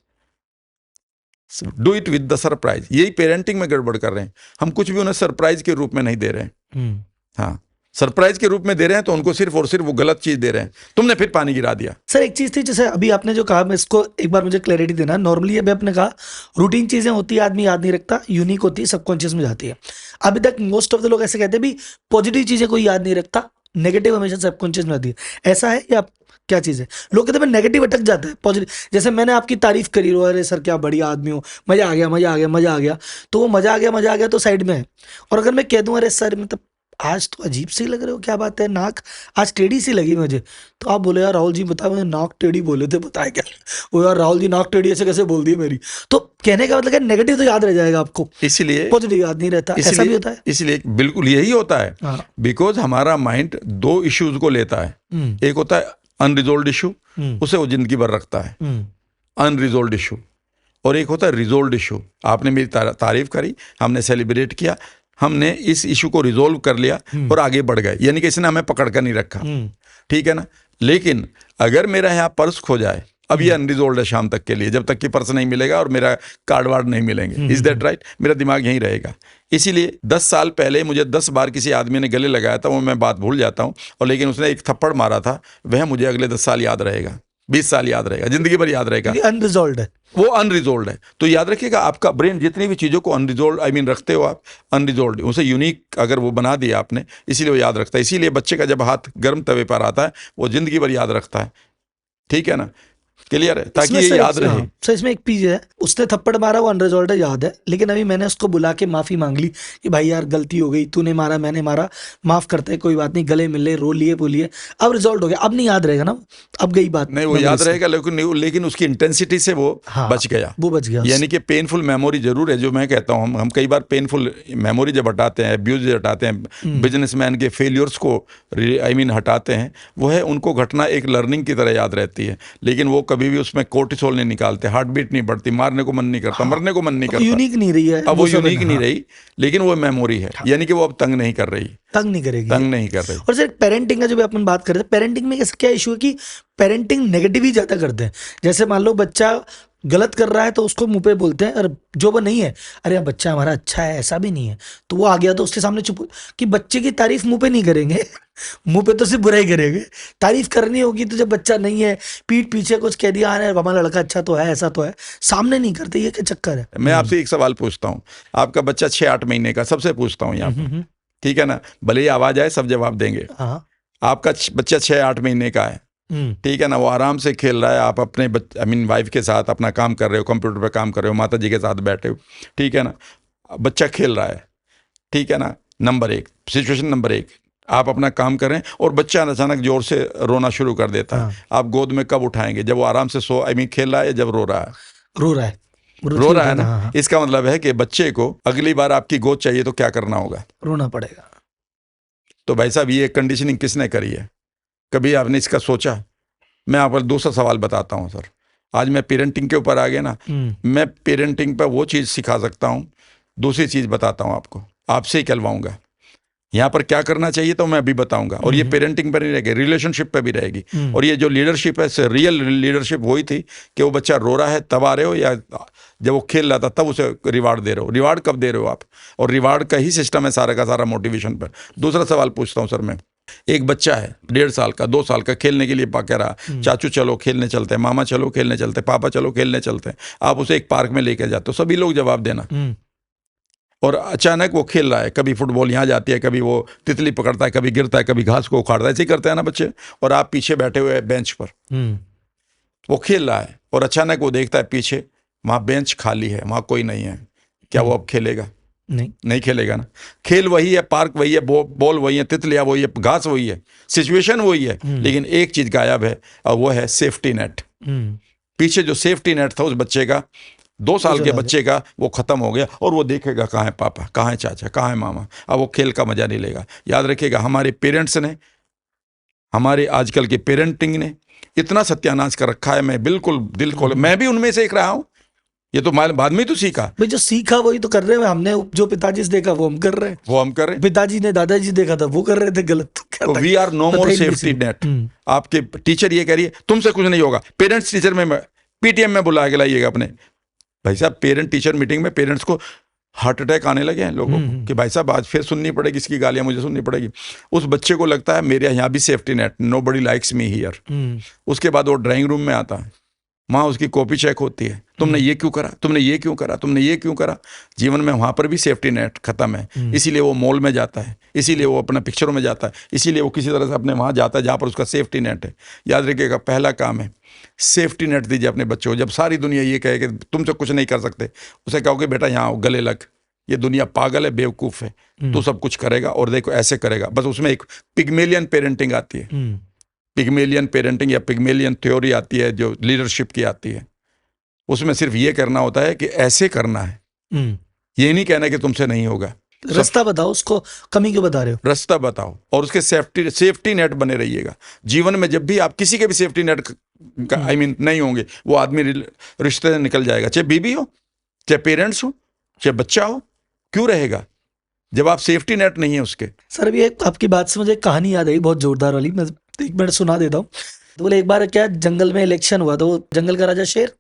do it with the surprise. यही पेरेंटिंग में गड़बड़ कर रहे हैं, हम कुछ भी उन्हें सरप्राइज के रूप में नहीं दे रहे हैं। हाँ, सरप्राइज के रूप में दे रहे हैं तो उनको सिर्फ और सिर्फ वो गलत चीज दे रहे हैं, तुमने फिर पानी गिरा दिया। सर एक चीज थी, जैसे अभी आपने जो कहा, मैं इसको एक बार मुझे क्लैरिटी देना। नॉर्मली अभी आपने कहा रूटीन चीजें होती है, आदमी याद नहीं रखता, यूनिक होती है, सबकॉन्शियस में जाती है। अभी तक मोस्ट ऑफ द लोग ऐसे कहते हैं भी पॉजिटिव चीजें कोई याद नहीं रखता, नेगेटिव हमेशा सबकॉन्शियस में आती है। ऐसा है या क्या चीज़ है? लोग कहते हैं नेगेटिव अटक जाता है, पॉजिटिव। जैसे मैंने आपकी तारीफ करी, अरे सर क्या बढ़िया आदमी हो, मजा आ गया मजा आ गया मजा आ गया, तो वो मजा आ गया तो साइड में है। और अगर मैं कह दूं अरे सर मतलब आज तो अजीब सी लग रहे हो, क्या बात है, नाक आज टेढ़ी सी लगी मुझे, तो आप बोले यार राहुल जी बताओ, मैंने नाक टेढ़ी बोले थे, बताए क्या? वो यार राहुल जी नाक टेढ़ी ऐसे कैसे बोल दी मेरी? तो कहने का मतलब है नेगेटिव तो याद रह जाएगा आपको, इसलिए पॉजिटिव याद नहीं रहता। ऐसा भी होता है? इसलिए बिल्कुल यही होता है, बिकॉज हमारा माइंड 2 इश्यूज को लेता है। एक होता है अनरिजोल्व इशू, उसे वो जिंदगी भर रखता है, अनरिजोल्व इशू, और एक होता है रिजोल्व इशू। आपने मेरी तारीफ करी, हमने सेलिब्रेट किया, हमने इस इशू को रिजोल्व कर लिया और आगे बढ़ गए, यानी कि इसने हमें पकड़ कर नहीं रखा, ठीक है ना। लेकिन अगर मेरा यहाँ पर्स खो जाए, अब ये अनरिजोल्व है शाम तक के लिए, जब तक कि पर्स नहीं मिलेगा और मेरा कार्ड वार्ड नहीं मिलेंगे, इज दैट राइट? मेरा दिमाग यहीं रहेगा। इसीलिए 10 साल पहले मुझे 10 बार किसी आदमी ने गले लगाया था, वो मैं बात भूल जाता हूँ, और लेकिन उसने एक थप्पड़ मारा था, वह मुझे अगले 10 साल याद रहेगा, 20 साल याद रहेगा, जिंदगी भर याद रहेगा। अनरिजोल्व है वो, अनरिजोल्व है। तो याद रखिएगा, आपका ब्रेन जितनी भी चीज़ों को अनरिजोल्व रखते हो आप, अनरिजोल्व, उसे यूनिक अगर वो बना दिया आपने, इसीलिए वो याद रखता है। इसीलिए बच्चे का जब हाथ गर्म तवे पर आता है वो जिंदगी भर याद रखता है, ठीक है ना। क्लियर है, ताकि ये याद रहे। सर इसमें एक चीज है, उसने थप्पड़ मारा वो अनरिजॉल्व याद है, लेकिन अभी मैंने उसको बुला के माफी मांग ली कि भाई यार गलती हो गई, तूने मारा मैंने मारा, माफ करते हैं, कोई बात नहीं, गले मिले, रो लिए, बोलिए, अब रिजॉल्व हो गया, अब नहीं याद रहेगा ना, अब गई बात। नहीं, वो याद रहेगा, लेकिन उसकी इंटेंसिटी से वो बच गया, वो बच गया। यानी कि पेनफुल मेमोरी जरूर है, जो मैं कहता हूँ, हम कई बार पेनफुल मेमोरी जब हटाते हैं, अब्यूज हटाते हैं, बिजनेसमैन के फेलियर्स को हटाते हैं, वो है उनको घटना एक लर्निंग की तरह याद रहती है, लेकिन वो कभी भी उसमें कोर्टिसोल नहीं निकालते, हार्ट बीट नहीं बढ़ती, मारने को मन नहीं करता, मरने को मन नहीं करता, यूनिक नहीं रही है, अब वो यूनिक नहीं रही, लेकिन वो मेमोरी है, यानी कि वो अब तंग नहीं कर रही, तंग नहीं करेगी, तंग नहीं कर रही। और सर पेरेंटिंग का जो भी अपन बात कर रहे थे, पेरेंटिंग में क्या इशू है कि पेरेंटिंग नेगेटिव ही ज्यादा करते हैं। जैसे मान लो बच्चा गलत कर रहा है तो उसको मुंह पे बोलते हैं, और जो वो नहीं है, अरे यार बच्चा हमारा अच्छा है, ऐसा भी नहीं है, तो वो आ गया तो उसके सामने चुप, कि बच्चे की तारीफ मुंह पे नहीं करेंगे मुंह पे तो सिर्फ बुराई करेंगे। तारीफ करनी होगी तो जब बच्चा नहीं है, पीठ पीछे कुछ कह दिया, अरे हमारा लड़का अच्छा तो है, ऐसा तो है, सामने नहीं करते, ये क्या चक्कर है। मैं आपसे एक सवाल पूछता हूँ, आपका बच्चा 6-8 महीने का, सबसे पूछता हूँ यहाँ पर, ठीक है ना, भले ही आवाज आए सब जवाब देंगे। हाँ। आपका बच्चा 6-8 महीने का है, ठीक है ना, वो आराम से खेल रहा है, आप अपने आई मीन वाइफ के साथ अपना काम कर रहे हो, कंप्यूटर पे काम कर रहे हो, माता जी के साथ बैठे हो, ठीक है ना, बच्चा खेल रहा है, ठीक है ना, नंबर 1 सिचुएशन, नंबर 1 आप अपना काम करें और बच्चा अचानक जोर से रोना शुरू कर देता है, आप गोद में कब उठाएंगे? जब वो आराम से आई मीन खेल रहा है, या जब रो रहा है? रो रहा है, रो रहा है ना, इसका मतलब है कि बच्चे को अगली बार आपकी गोद चाहिए तो क्या करना होगा? रोना पड़ेगा। तो भाई साहब, ये कंडीशनिंग किसने करी है? कभी आपने इसका सोचा? मैं आपको दूसरा सवाल बताता हूँ सर, आज मैं पेरेंटिंग के ऊपर आ गया ना, मैं पेरेंटिंग पर वो चीज़ सिखा सकता हूँ, दूसरी चीज़ बताता हूँ आपको, आपसे ही कहलवाऊंगा। यहाँ पर क्या करना चाहिए तो मैं अभी बताऊंगा, और ये पेरेंटिंग पर नहीं रहेगी, रिलेशनशिप पे भी रहेगी। और ये जो लीडरशिप है, रियल लीडरशिप वही थी कि वो बच्चा रो रहा है तब आ रहे हो, या जब वो खेल रहा था तब उसे रिवार्ड दे रहे हो? रिवार्ड कब दे रहे हो आप? और रिवार्ड का ही सिस्टम है सारा का सारा मोटिवेशन पर। दूसरा सवाल पूछता हूँ सर मैं, एक बच्चा है 1.5 साल का, 2 साल का, खेलने के लिए कह रहा, चाचू चलो खेलने चलते हैं, मामा चलो खेलने चलते हैं, पापा चलो खेलने चलते हैं, आप उसे एक पार्क में लेके जाते हो, सभी लोग जवाब देना, और अचानक वो खेल रहा है, कभी फुटबॉल यहाँ जाती है, कभी वो तितली पकड़ता है, कभी गिरता है, कभी घास को उखाड़ता है, ऐसे ही करते हैं ना बच्चे, और आप पीछे बैठे हुए बेंच पर, वो खेल रहा है और अचानक वो देखता है पीछे वहाँ बेंच खाली है, वहाँ कोई नहीं है, क्या वो अब खेलेगा? नहीं खेलेगा ना। खेल वही है, पार्क वही है, बॉल वही है, तितलियाँ वही है, घास वही है, सिचुएशन वही है, लेकिन एक चीज गायब है, और वो है सेफ्टी नेट। पीछे जो सेफ्टी नेट था उस बच्चे का, 2 साल के बच्चे का, वो खत्म हो गया, और वो देखेगा कहाँ है पापा, कहाँ है चाचा, कहाँ है मामा, अब वो खेल का मजा नहीं लेगा। याद रखिएगा, हमारे पेरेंट्स ने, हमारे आजकल के पेरेंटिंग ने इतना सत्यानाश कर रखा है, मैं बिल्कुल दिल खोल, मैं भी उनमें से एक रहा हूं, ये तो बाद में ही तो सीखा भाई, जो सीखा वही तो कर रहे हैं हमने, जो पिताजी से देखा वो हम कर रहे हैं, पिताजी ने दादाजी देखा था वो कर रहे थे गलत, तो we are no more safety net. आपके टीचर ये कह रही है तुमसे कुछ नहीं होगा, पेरेंट्स टीचर में पीटीएम में बुला के लाइएगा अपने, भाई साहब पेरेंट टीचर मीटिंग में पेरेंट्स को हार्ट अटैक आने लगे हैं लोगों को, कि भाई साहब आज फिर सुननी पड़ेगी, इसकी गालियां मुझे सुननी पड़ेगी। उस बच्चे को लगता है मेरे यहाँ भी safety net, nobody likes me here. उसके बाद वो ड्राइंग रूम में आता है, वहाँ उसकी कॉपी चेक होती है, तुमने ये क्यों करा, तुमने ये क्यों करा, तुमने ये क्यों करा। जीवन में वहाँ पर भी सेफ्टी नेट खत्म है, इसीलिए वो मॉल में जाता है, इसीलिए वो अपना पिक्चरों में जाता है, इसीलिए वो किसी तरह से अपने वहाँ जाता है जहाँ पर उसका सेफ्टी नेट है। याद रखिएगा, पहला काम है सेफ्टी नेट दीजिए अपने बच्चों को। जब सारी दुनिया ये कहे कि तुमसे कुछ नहीं कर सकते, उसे कहोगे बेटा यहाँ आओ, गले लग, ये दुनिया पागल है, बेवकूफ़ है, तू सब कुछ करेगा और देखो ऐसे करेगा। बस उसमें एक पिग्मेलियन पेरेंटिंग आती है, पिग्मेलियन पेरेंटिंग या पिग्मेलियन थ्योरी आती है जो लीडरशिप की आती है। उसमें सिर्फ ये करना होता है कि ऐसे करना है, ये नहीं कहना कि तुमसे नहीं होगा। रास्ता बताओ, उसको कमी क्यों बता रहे हो, रास्ता बताओ, और उसके सेफ्टी नेट बने रहिएगा। जीवन में जब भी आप किसी के भी सेफ्टी नेट आई मीन नहीं होंगे, वो आदमी रिश्ते से निकल जाएगा, चाहे बीबी हो, चाहे पेरेंट्स हो, चाहे बच्चा हो, क्यों रहेगा जब आप सेफ्टी नेट नहीं है उसके। सर अभी एक आपकी बात से मुझे एक कहानी याद आई बहुत जोरदार वाली, मैं 1 मिनट सुना देता हूँ। तो बोले एक बार क्या जंगल में इलेक्शन हुआ, तो जंगल का राजा शेर,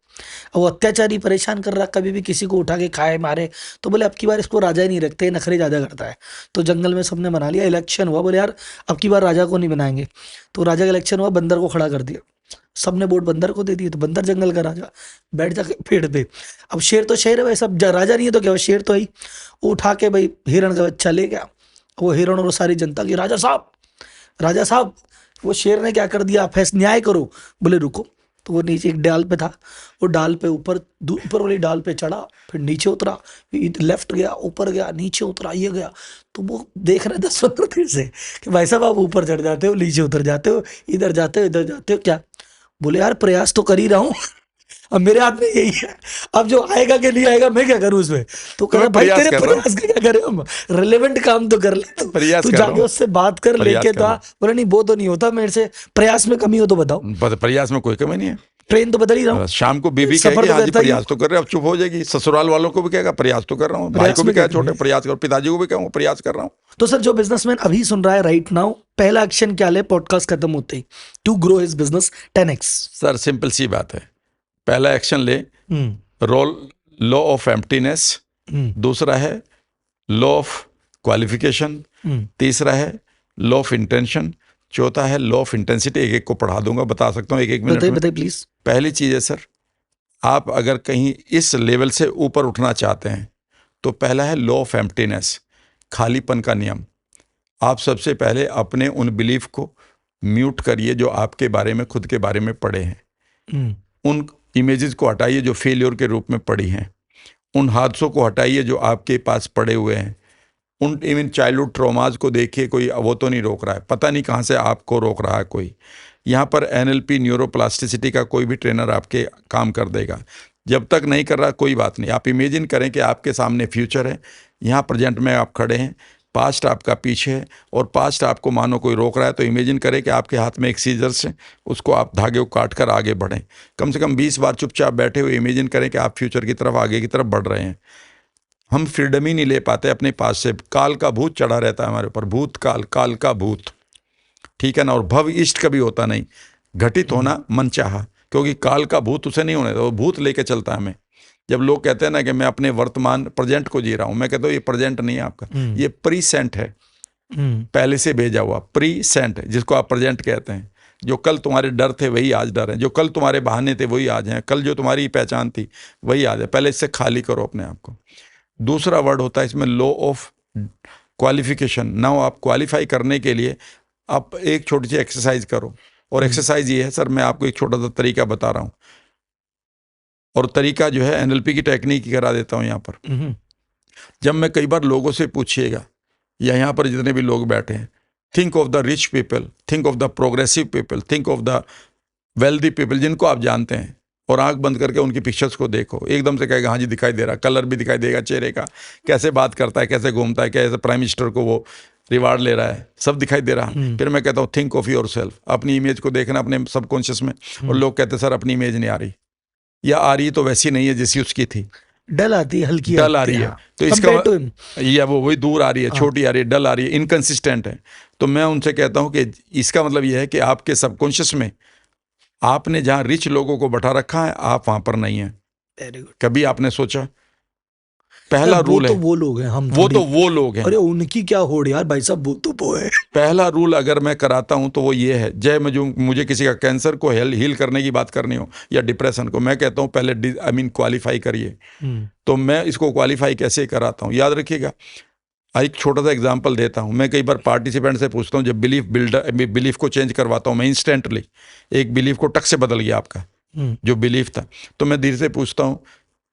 वो अत्याचारी परेशान कर रहा, कभी भी किसी को उठा के खाए मारे, तो बोले अब की बार इसको राजा ही नहीं रखते, नखरे ज़्यादा करता है। तो जंगल में सबने बना लिया, इलेक्शन हुआ, बोले यार अब की बार राजा को नहीं बनाएंगे। तो राजा का इलेक्शन हुआ, बंदर को खड़ा कर दिया, सबने वोट बंदर को दे दिए, तो बंदर जंगल का राजा बैठ जाके पेड़ पे। अब शेर तो शेर है भाई, सब राजा नहीं है तो क्या, शेर तो ही उठा के भाई हिरण का बच्चा ले गया। वो हिरण और सारी जनता की राजा साहब, वो शेर ने क्या कर दिया, फैसला न्याय करो। बोले रुको। तो वो नीचे एक डाल पे था, वो डाल पे ऊपर वाली डाल पे चढ़ा, फिर नीचे उतरा, लेफ्ट गया, ऊपर गया, नीचे उतरा, ये गया। तो वो देख रहे 10-15 दिन से कि भाई साहब आप ऊपर चढ़ जाते हो, नीचे उतर जाते हो, इधर जाते हो, इधर जाते हो, क्या। बोले यार प्रयास तो कर ही रहा हूँ, अब मेरे हाथ में यही है, अब जो आएगा कि नहीं आएगा मैं क्या करूँ उसमें। तो कहा भाई तेरे प्रयास का क्या करें हम, रिलेवेंट काम तो कर ले, तू जाके उससे बात कर लेके। तो बोला नहीं वो तो नहीं होता मेरे से, प्रयास में कमी हो तो बताओ। प्रयास में कोई कमी नहीं है, ट्रेन तो बदल ही रहा हूँ। शाम को बीबी कहेगी हाँ जी प्रयास तो कर रहे, अब चुप हो जाएगी। ससुराल वालों को भी कहेगा प्रयास तो कर रहा हूँ, भाई को भी कहेगा छोटे प्रयास कर, पिताजी को भी कहूँगा प्रयास कर रहा हूँ। तो सर जो बिजनेसमैन अभी सुन रहा है राइट नाउ, पहला एक्शन क्या ले पॉडकास्ट खत्म होते ही, to grow his business 10x? Sir simple सी बात है, पहला एक्शन ले लॉ ऑफ एम्प्टीनेस, दूसरा है लॉ ऑफ क्वालिफिकेशन, तीसरा है लॉ ऑफ इंटेंशन, चौथा है लॉ ऑफ इंटेंसिटी। एक एक को पढ़ा दूंगा, बता सकता हूँ एक एक मिनट में। बताइए प्लीज। पहली चीज है सर, आप अगर कहीं इस लेवल से ऊपर उठना चाहते हैं तो पहला है लॉ ऑफ एम्प्टीनेस, खालीपन का नियम। आप सबसे पहले अपने उन बिलीफ को म्यूट करिए जो आपके बारे में, खुद के बारे में पड़े हैं। उन इमेजेस को हटाइए जो फेलियर के रूप में पड़ी हैं। उन हादसों को हटाइए जो आपके पास पड़े हुए हैं। उन इवन चाइल्डहुड ट्रॉमाज को देखिए, कोई वो तो नहीं रोक रहा है, पता नहीं कहाँ से आपको रोक रहा है कोई। यहाँ पर NLP न्यूरोप्लास्टिसिटी का कोई भी ट्रेनर आपके काम कर देगा। जब तक नहीं कर रहा कोई बात नहीं, आप इमेजिन करें कि आपके सामने फ्यूचर है, यहाँ प्रेजेंट में आप खड़े हैं, पास्ट आपका पीछे है, और पास्ट आपको मानो कोई रोक रहा है तो इमेजिन करें कि आपके हाथ में एक सीजर्स है, उसको आप धागे को काट कर आगे बढ़ें। कम से कम 20 बार चुपचाप बैठे हुए इमेजिन करें कि आप फ्यूचर की तरफ, आगे की तरफ बढ़ रहे हैं। हम फ्रीडम ही नहीं ले पाते अपने पास से। काल का भूत चढ़ा रहता है हमारे ऊपर, भूत काल, काल का भूत, ठीक है ना। और भव इष्ट कभी होता नहीं, घटित होना मन चाहा, क्योंकि काल का भूत उसे नहीं होने देता, वो भूत लेके चलता है हमें। जब लोग कहते हैं ना कि मैं अपने वर्तमान प्रेजेंट को जी रहा हूं, मैं कहता हूँ ये प्रेजेंट नहीं है आपका, ये प्रीसेंट है, पहले से भेजा हुआ प्रीसेंट है, जिसको आप प्रेजेंट कहते हैं। जो कल तुम्हारे डर थे वही आज डर हैं, जो कल तुम्हारे बहाने थे वही आज हैं, कल जो तुम्हारी पहचान थी वही आज है। पहले इससे खाली करो अपने आप को। दूसरा वर्ड होता है इसमें लॉ ऑफ क्वालिफिकेशन। नाउ आप क्वालिफाई करने के लिए आप एक छोटी सी एक्सरसाइज करो, और एक्सरसाइज ये है सर, मैं आपको एक छोटा सा तरीका बता रहा हूँ, और तरीका जो है NLP की टेक्निक ही करा देता हूँ यहाँ पर। जब मैं कई बार लोगों से पूछिएगा, या यहाँ पर जितने भी लोग बैठे हैं, think of the rich people, think of the progressive people, think of the wealthy people, जिनको आप जानते हैं, और आंख बंद करके उनकी पिक्चर्स को देखो। एकदम से कहेगा हाँ जी दिखाई दे रहा, कलर भी दिखाई देगा चेहरे का, कैसे बात करता है, कैसे घूमता है, कैसे प्राइम मिनिस्टर को वो रिवार्ड ले रहा है, सब दिखाई दे रहा। फिर मैं कहता हूँ थिंक ऑफ योर सेल्फ, अपनी इमेज को देखना अपने सबकॉन्शियस में। और लोग कहते हैं सर अपनी इमेज नहीं आ रही, या आ रही तो वैसी नहीं है जैसी उसकी थी, डल आती है, हल्की डल आ रही है, तो इसका या वो वही दूर आ रही है, छोटी आ रही है, डल आ रही है, इनकंसिस्टेंट है। तो मैं उनसे कहता हूं कि इसका मतलब यह है कि आपके सबकॉन्शियस में आपने जहां रिच लोगों को बैठा रखा है, आप वहां पर नहीं है। Very good. कभी आपने सोचा? पहला रूल है, वो लोग हैं, हम वो तो वो लोग हैं। अरे उनकी क्या होड़ यार भाई साहब, वो तो वो है। पहला रूल अगर मैं कराता हूं तो वो ये है, जय मुझे किसी का कैंसर को हील करने की बात करनी हो, या डिप्रेशन को, मैं कहता हूं पहले क्वालिफाई करिए। तो मैं इसको क्वालिफाई कैसे कराता हूं, याद रखिएगा। एक छोटा सा एग्जांपल देता हूं। मैं कई बार पार्टिसिपेंट से पूछता हूं, जब बिलीफ को चेंज करवाता हूं मैं इंस्टेंटली, एक बिलीफ को टक से बदल गया आपका जो बिलीफ था, तो मैं धीरे से पूछता हूं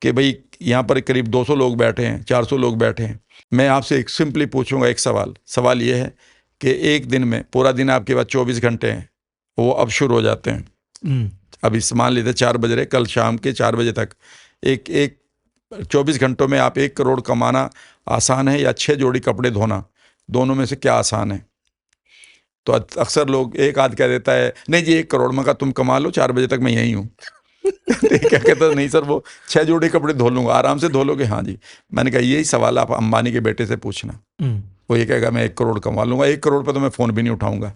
कि भाई यहाँ पर करीब 200 लोग बैठे हैं, 400 लोग बैठे हैं, मैं आपसे एक सिंपली पूछूंगा एक सवाल ये है कि एक दिन में, पूरा दिन आपके पास 24 घंटे हैं, वो अब शुरू हो जाते हैं। अब इस मान लेते 4 बज रहे, कल शाम के 4 बजे तक एक 24 घंटों में आप 1 करोड़ कमाना आसान है, या 6 जोड़ी कपड़े धोना, दोनों में से क्या आसान है? तो अक्सर लोग, एक आध कह देता है नहीं जी 1 करोड़, मैं कहा तुम कमा लो, 4 बजे तक मैं यहीं हूँ। क्या कहता है, नहीं सर वो 6 जोड़ी कपड़े धो लूंगा, आराम से धो लोगे? हाँ जी। मैंने कहा यही सवाल आप अंबानी के बेटे से पूछना, वो ये कहेगा मैं 1 करोड़ कमा लूंगा, 1 करोड़ पर तो मैं फोन भी नहीं उठाऊंगा।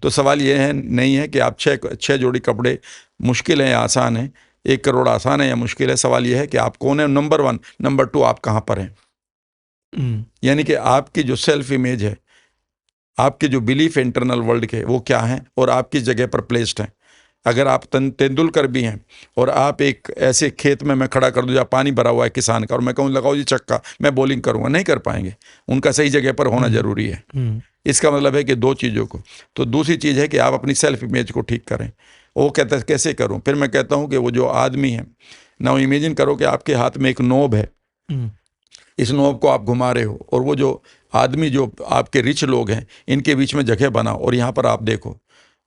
तो सवाल ये है नहीं है कि आप 6 जोड़ी कपड़े मुश्किल है या आसान है, 1 करोड़ आसान है या मुश्किल है। सवाल ये है कि आप कौन है, नंबर 1, नंबर 2 आप कहाँ पर हैं। यानी कि आपकी जो सेल्फ इमेज है, आपके जो बिलीफ इंटरनल वर्ल्ड के, वो क्या है और आप किस जगह पर प्लेस्ड हैं। अगर आप तेंदुलकर भी हैं और आप एक ऐसे खेत में मैं खड़ा कर दूं जहाँ पानी भरा हुआ है किसान का, और मैं कहूँ लगाओ जी चक्का, मैं बॉलिंग करूंगा, नहीं कर पाएंगे। उनका सही जगह पर होना जरूरी है। इसका मतलब है कि 2 चीज़ों को। तो दूसरी चीज़ है कि आप अपनी सेल्फ इमेज को ठीक करें। वो कहता है कैसे करूं? फिर मैं कहता हूं कि वो जो आदमी है ना, इमेजिन करो कि आपके हाथ में एक नोब है, इस नोब को आप घुमा रहे हो, और वो जो आदमी, जो आपके रिच लोग हैं, इनके बीच में जगह बनाओ और यहाँ पर आप देखो,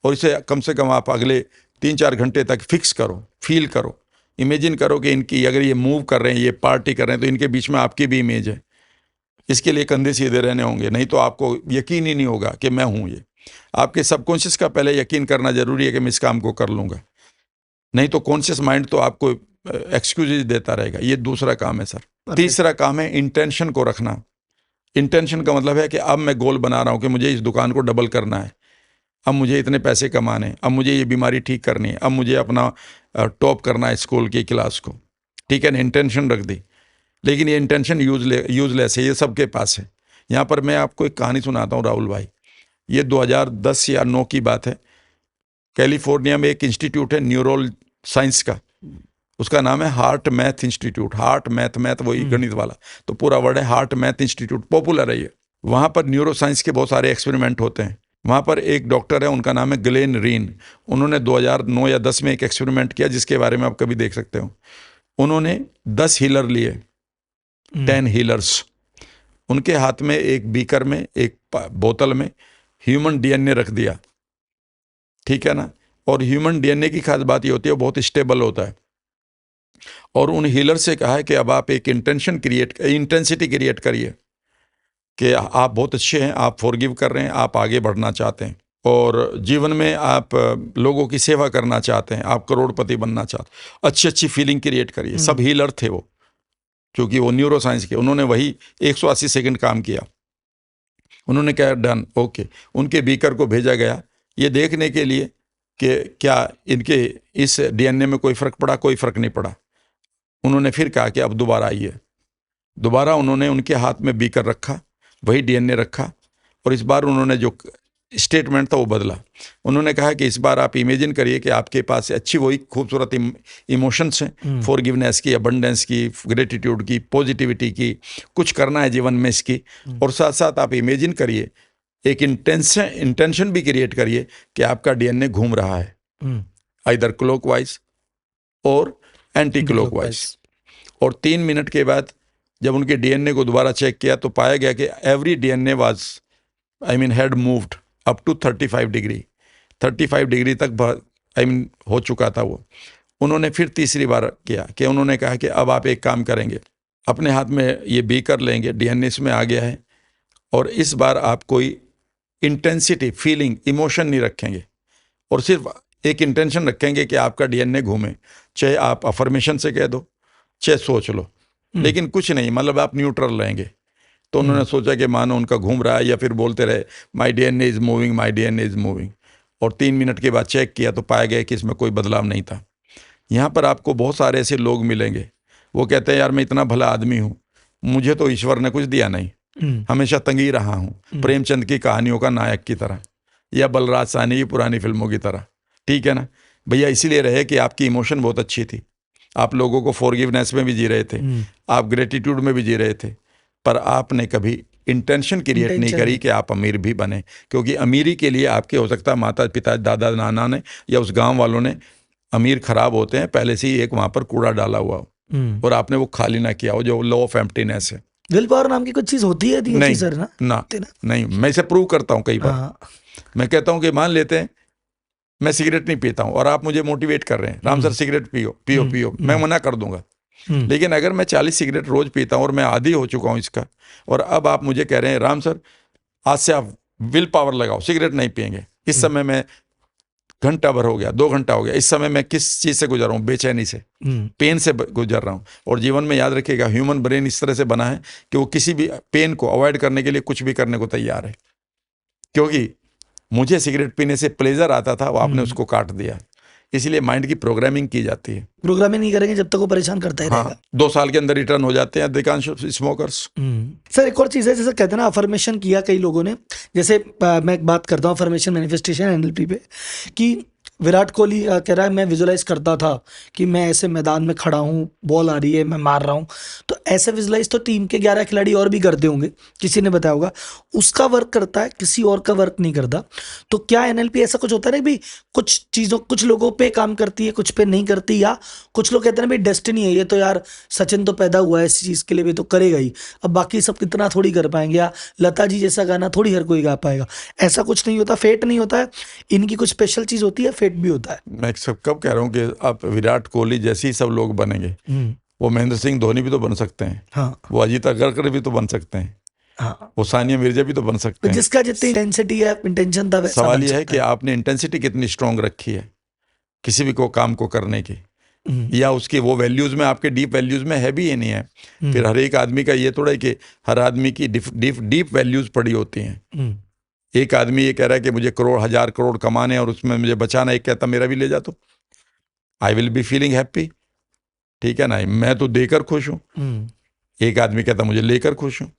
और इसे कम से कम आप अगले 3-4 घंटे तक फिक्स करो, फील करो, इमेजिन करो कि इनकी, अगर ये मूव कर रहे हैं, ये पार्टी कर रहे हैं, तो इनके बीच में आपकी भी इमेज है। इसके लिए कंधे सीधे रहने होंगे, नहीं तो आपको यकीन ही नहीं होगा कि मैं हूँ ये। आपके सबकॉन्शियस का पहले यकीन करना जरूरी है कि मैं इस काम को कर लूँगा, नहीं तो कॉन्शियस माइंड तो आपको एक्सक्यूजेज देता रहेगा। ये दूसरा काम है सर। तीसरा काम है इंटेंशन को रखना। इंटेंशन का मतलब है कि अब मैं गोल बना रहा हूँ कि मुझे इस दुकान को डबल करना है, अब मुझे इतने पैसे कमाने, अब मुझे ये बीमारी ठीक करनी है, अब मुझे अपना टॉप करना है स्कूल की क्लास को, ठीक है ना, इंटेंशन रख दी, लेकिन ये इंटेंशन यूजलेस है, ये सबके पास है। यहाँ पर मैं आपको एक कहानी सुनाता हूँ राहुल भाई। ये 2010 या 9 की बात है। कैलिफोर्निया में एक इंस्टीट्यूट है न्यूरोल साइंस का, उसका नाम है heart math institute. Heart math, math वही गणित वाला, तो पूरा वर्ड है हार्ट मैथ इंस्टीट्यूट, पॉपुलर है ये। वहाँ पर न्यूरो साइंस के बहुत सारे एक्सपेरिमेंट होते हैं। वहाँ पर एक डॉक्टर है, उनका नाम है ग्लेन रीन। उन्होंने 2009 या 10 में एक एक्सपेरिमेंट किया, जिसके बारे में आप कभी देख सकते हो। उन्होंने 10 हीलर लिए, 10 हीलर्स। उनके हाथ में एक बीकर में, एक बोतल में ह्यूमन डीएनए रख दिया, ठीक है ना। और ह्यूमन डीएनए की खास बात ये होती है, वो बहुत स्टेबल होता है। और उन हीलर से कहा है कि अब आप एक इंटेंसिटी क्रिएट करिए कि आप बहुत अच्छे हैं, आप फॉरगिव कर रहे हैं, आप आगे बढ़ना चाहते हैं और जीवन में आप लोगों की सेवा करना चाहते हैं, आप करोड़पति बनना चाहते हैं, अच्छी अच्छी फीलिंग क्रिएट करिए। सब हीलर थे वो, क्योंकि वो न्यूरो साइंस के। उन्होंने वही 180 सेकंड काम किया। उन्होंने कहा डन, ओके। उनके बीकर को भेजा गया ये देखने के लिए कि क्या इनके इस डीएनए में कोई फ़र्क पड़ा। कोई फ़र्क नहीं पड़ा। उन्होंने फिर कहा कि अब दोबारा आइए। दोबारा उन्होंने उनके हाथ में बीकर रखा, वही डीएनए रखा, और इस बार उन्होंने जो स्टेटमेंट था वो बदला। उन्होंने कहा कि इस बार आप इमेजिन करिए कि आपके पास अच्छी वही खूबसूरत इमोशंस हैं, फॉरगिवनेस की, अबंडेंस की, ग्रेटिट्यूड की, पॉजिटिविटी की, कुछ करना है जीवन में इसकी। और साथ साथ आप इमेजिन करिए, एक इंटेंशन भी क्रिएट करिए कि आपका डीएनए घूम रहा है, आइदर क्लॉकवाइज और एंटी क्लॉकवाइज। और 3 मिनट के बाद जब उनके डीएनए को दोबारा चेक किया तो पाया गया कि every DNA was had moved up to 35 degree. 35 degree तक हो चुका था वो। उन्होंने फिर तीसरी बार किया कि उन्होंने कहा कि अब आप एक काम करेंगे, अपने हाथ में ये बीकर लेंगे, डीएनए इसमें आ गया है, और इस बार आप कोई इंटेंसिटी, फीलिंग, इमोशन नहीं रखेंगे, और सिर्फ एक इंटेंशन रखेंगे कि आपका डीएनए घूमे। चाहे आप अफर्मेशन से कह दो, चाहे सोच लो, लेकिन कुछ नहीं, मतलब आप न्यूट्रल रहेंगे। तो उन्होंने सोचा कि मानो उनका घूम रहा है, या फिर बोलते रहे my DNA is moving, my DNA is moving. और 3 मिनट के बाद चेक किया तो पाया गया कि इसमें कोई बदलाव नहीं था। यहाँ पर आपको बहुत सारे ऐसे लोग मिलेंगे, वो कहते हैं यार मैं इतना भला आदमी हूँ, मुझे तो ईश्वर ने कुछ दिया नहीं, हमेशा तंगी रहा हूँ, प्रेमचंद की कहानियों का नायक की तरह, या बलराज साहनी की पुरानी फिल्मों की तरह, ठीक है ना भैया। इसीलिए रहे कि आपकी इमोशन बहुत अच्छी थी, आप लोगों को फॉरगिवनेस में भी जी रहे थे, आप ग्रेटिट्यूड में भी जी रहे थे, पर आपने कभी इंटेंशन क्रिएट नहीं करी कि आप अमीर भी बने। क्योंकि अमीरी के लिए आपके हो सकता है माता पिता, दादा नाना ने, या उस गांव वालों ने, अमीर खराब होते हैं पहले से ही एक वहां पर कूड़ा डाला हुआ हो, और आपने वो खाली ना किया हो, जो लॉ ऑफ एम्प्टीनेस है। विल पावर नाम की कुछ चीज होती है नहीं, सर ना? नहीं, मैं इसे प्रूव करता हूँ कई बार। मैं कहता हूँ कि मान लेते हैं मैं सिगरेट नहीं पीता हूँ और आप मुझे मोटिवेट कर रहे हैं, राम सर सिगरेट पियो पियो पियो, मैं मना कर दूंगा। लेकिन अगर मैं 40 सिगरेट रोज पीता हूँ और मैं आदी हो चुका हूँ इसका, और अब आप मुझे कह रहे हैं राम सर आज से आप विल पावर लगाओ, सिगरेट नहीं पिएंगे, इस समय मैं घंटा भर हो गया, 2 घंटा हो गया, इस समय मैं किस चीज से गुजर रहा हूँ? बेचैनी से, पेन से गुजर रहा हूँ। और जीवन में याद रखिएगा, ह्यूमन ब्रेन इस तरह से बना है कि वो किसी भी पेन को अवॉइड करने के लिए कुछ भी करने को तैयार है। क्योंकि मुझे सिगरेट पीने से प्लेजर आता था, वो आपने उसको काट दिया। इसलिए माइंड की प्रोग्रामिंग की जाती है। प्रोग्रामिंग नहीं करेंगे जब तक वो परेशान करता ही रहेगा। 2 साल के अंदर रिटर्न हो जाते हैं अधिकांश स्मोकर्स। सर एक और चीज़ है, जैसे कहते हैं ना अफर्मेशन किया कई लोगों ने, जैसे मैं एक बात करता हूँ अफर्मेशन मैनिफेस्टेशन एनएलपी पे, कि विराट कोहली कह रहा है मैं विजुलाइज करता था कि मैं ऐसे मैदान में खड़ा हूँ, बॉल आ रही है, मैं मार रहा हूँ। तो ऐसे विजुलाइज तो टीम के 11 खिलाड़ी और भी करते होंगे, किसी ने बताया होगा। उसका वर्क करता है, किसी और का वर्क नहीं करता। तो क्या एनएलपी ऐसा कुछ होता है ना भी कुछ चीज़ों, कुछ लोगों पे काम करती है, कुछ पे नहीं करती, या कुछ लोग कहते हैं ना भाई डेस्टिनी है, ये तो यार सचिन तो पैदा हुआ है इस चीज़ के लिए, भी तो करेगा ही, अब बाकी सब कितना थोड़ी कर पाएंगे, या लता जी जैसा गाना थोड़ी हर कोई गा पाएगा। ऐसा कुछ नहीं होता, फेट नहीं होता है, इनकी कुछ स्पेशल चीज़ होती है, फेट भी होता है। मैं सब कब कह रहा हूँ कि आप विराट कोहली जैसे ही सब लोग बनेंगे, वो महेंद्र सिंह धोनी भी तो बन सकते हैं, हाँ, वो अजीत अगरकर भी तो बन सकते हैं, हाँ, वो सानिया मिर्जा भी तो बन सकते हैं। जिसका जितनी इंटेंसिटी है, इंटेंशन था, वैसा सवाल बन यह है सकता कि आपने इंटेंसिटी कितनी स्ट्रांग रखी है किसी भी को काम को करने की, या उसकी वो वैल्यूज में, आपके डीप वैल्यूज में है भी ये नहीं है। फिर हर एक आदमी का ये थोड़ा है कि हर आदमी की डीप वैल्यूज पड़ी होती हैं। एक आदमी ये कह रहा है कि मुझे करोड़, 1000 करोड़ कमाने और उसमें मुझे बचाना, एक कहता मेरा भी ले जा, तो I will be feeling happy, ठीक है ना, मैं तो देकर खुश हूँ, एक आदमी कहता मुझे लेकर खुश हूँ।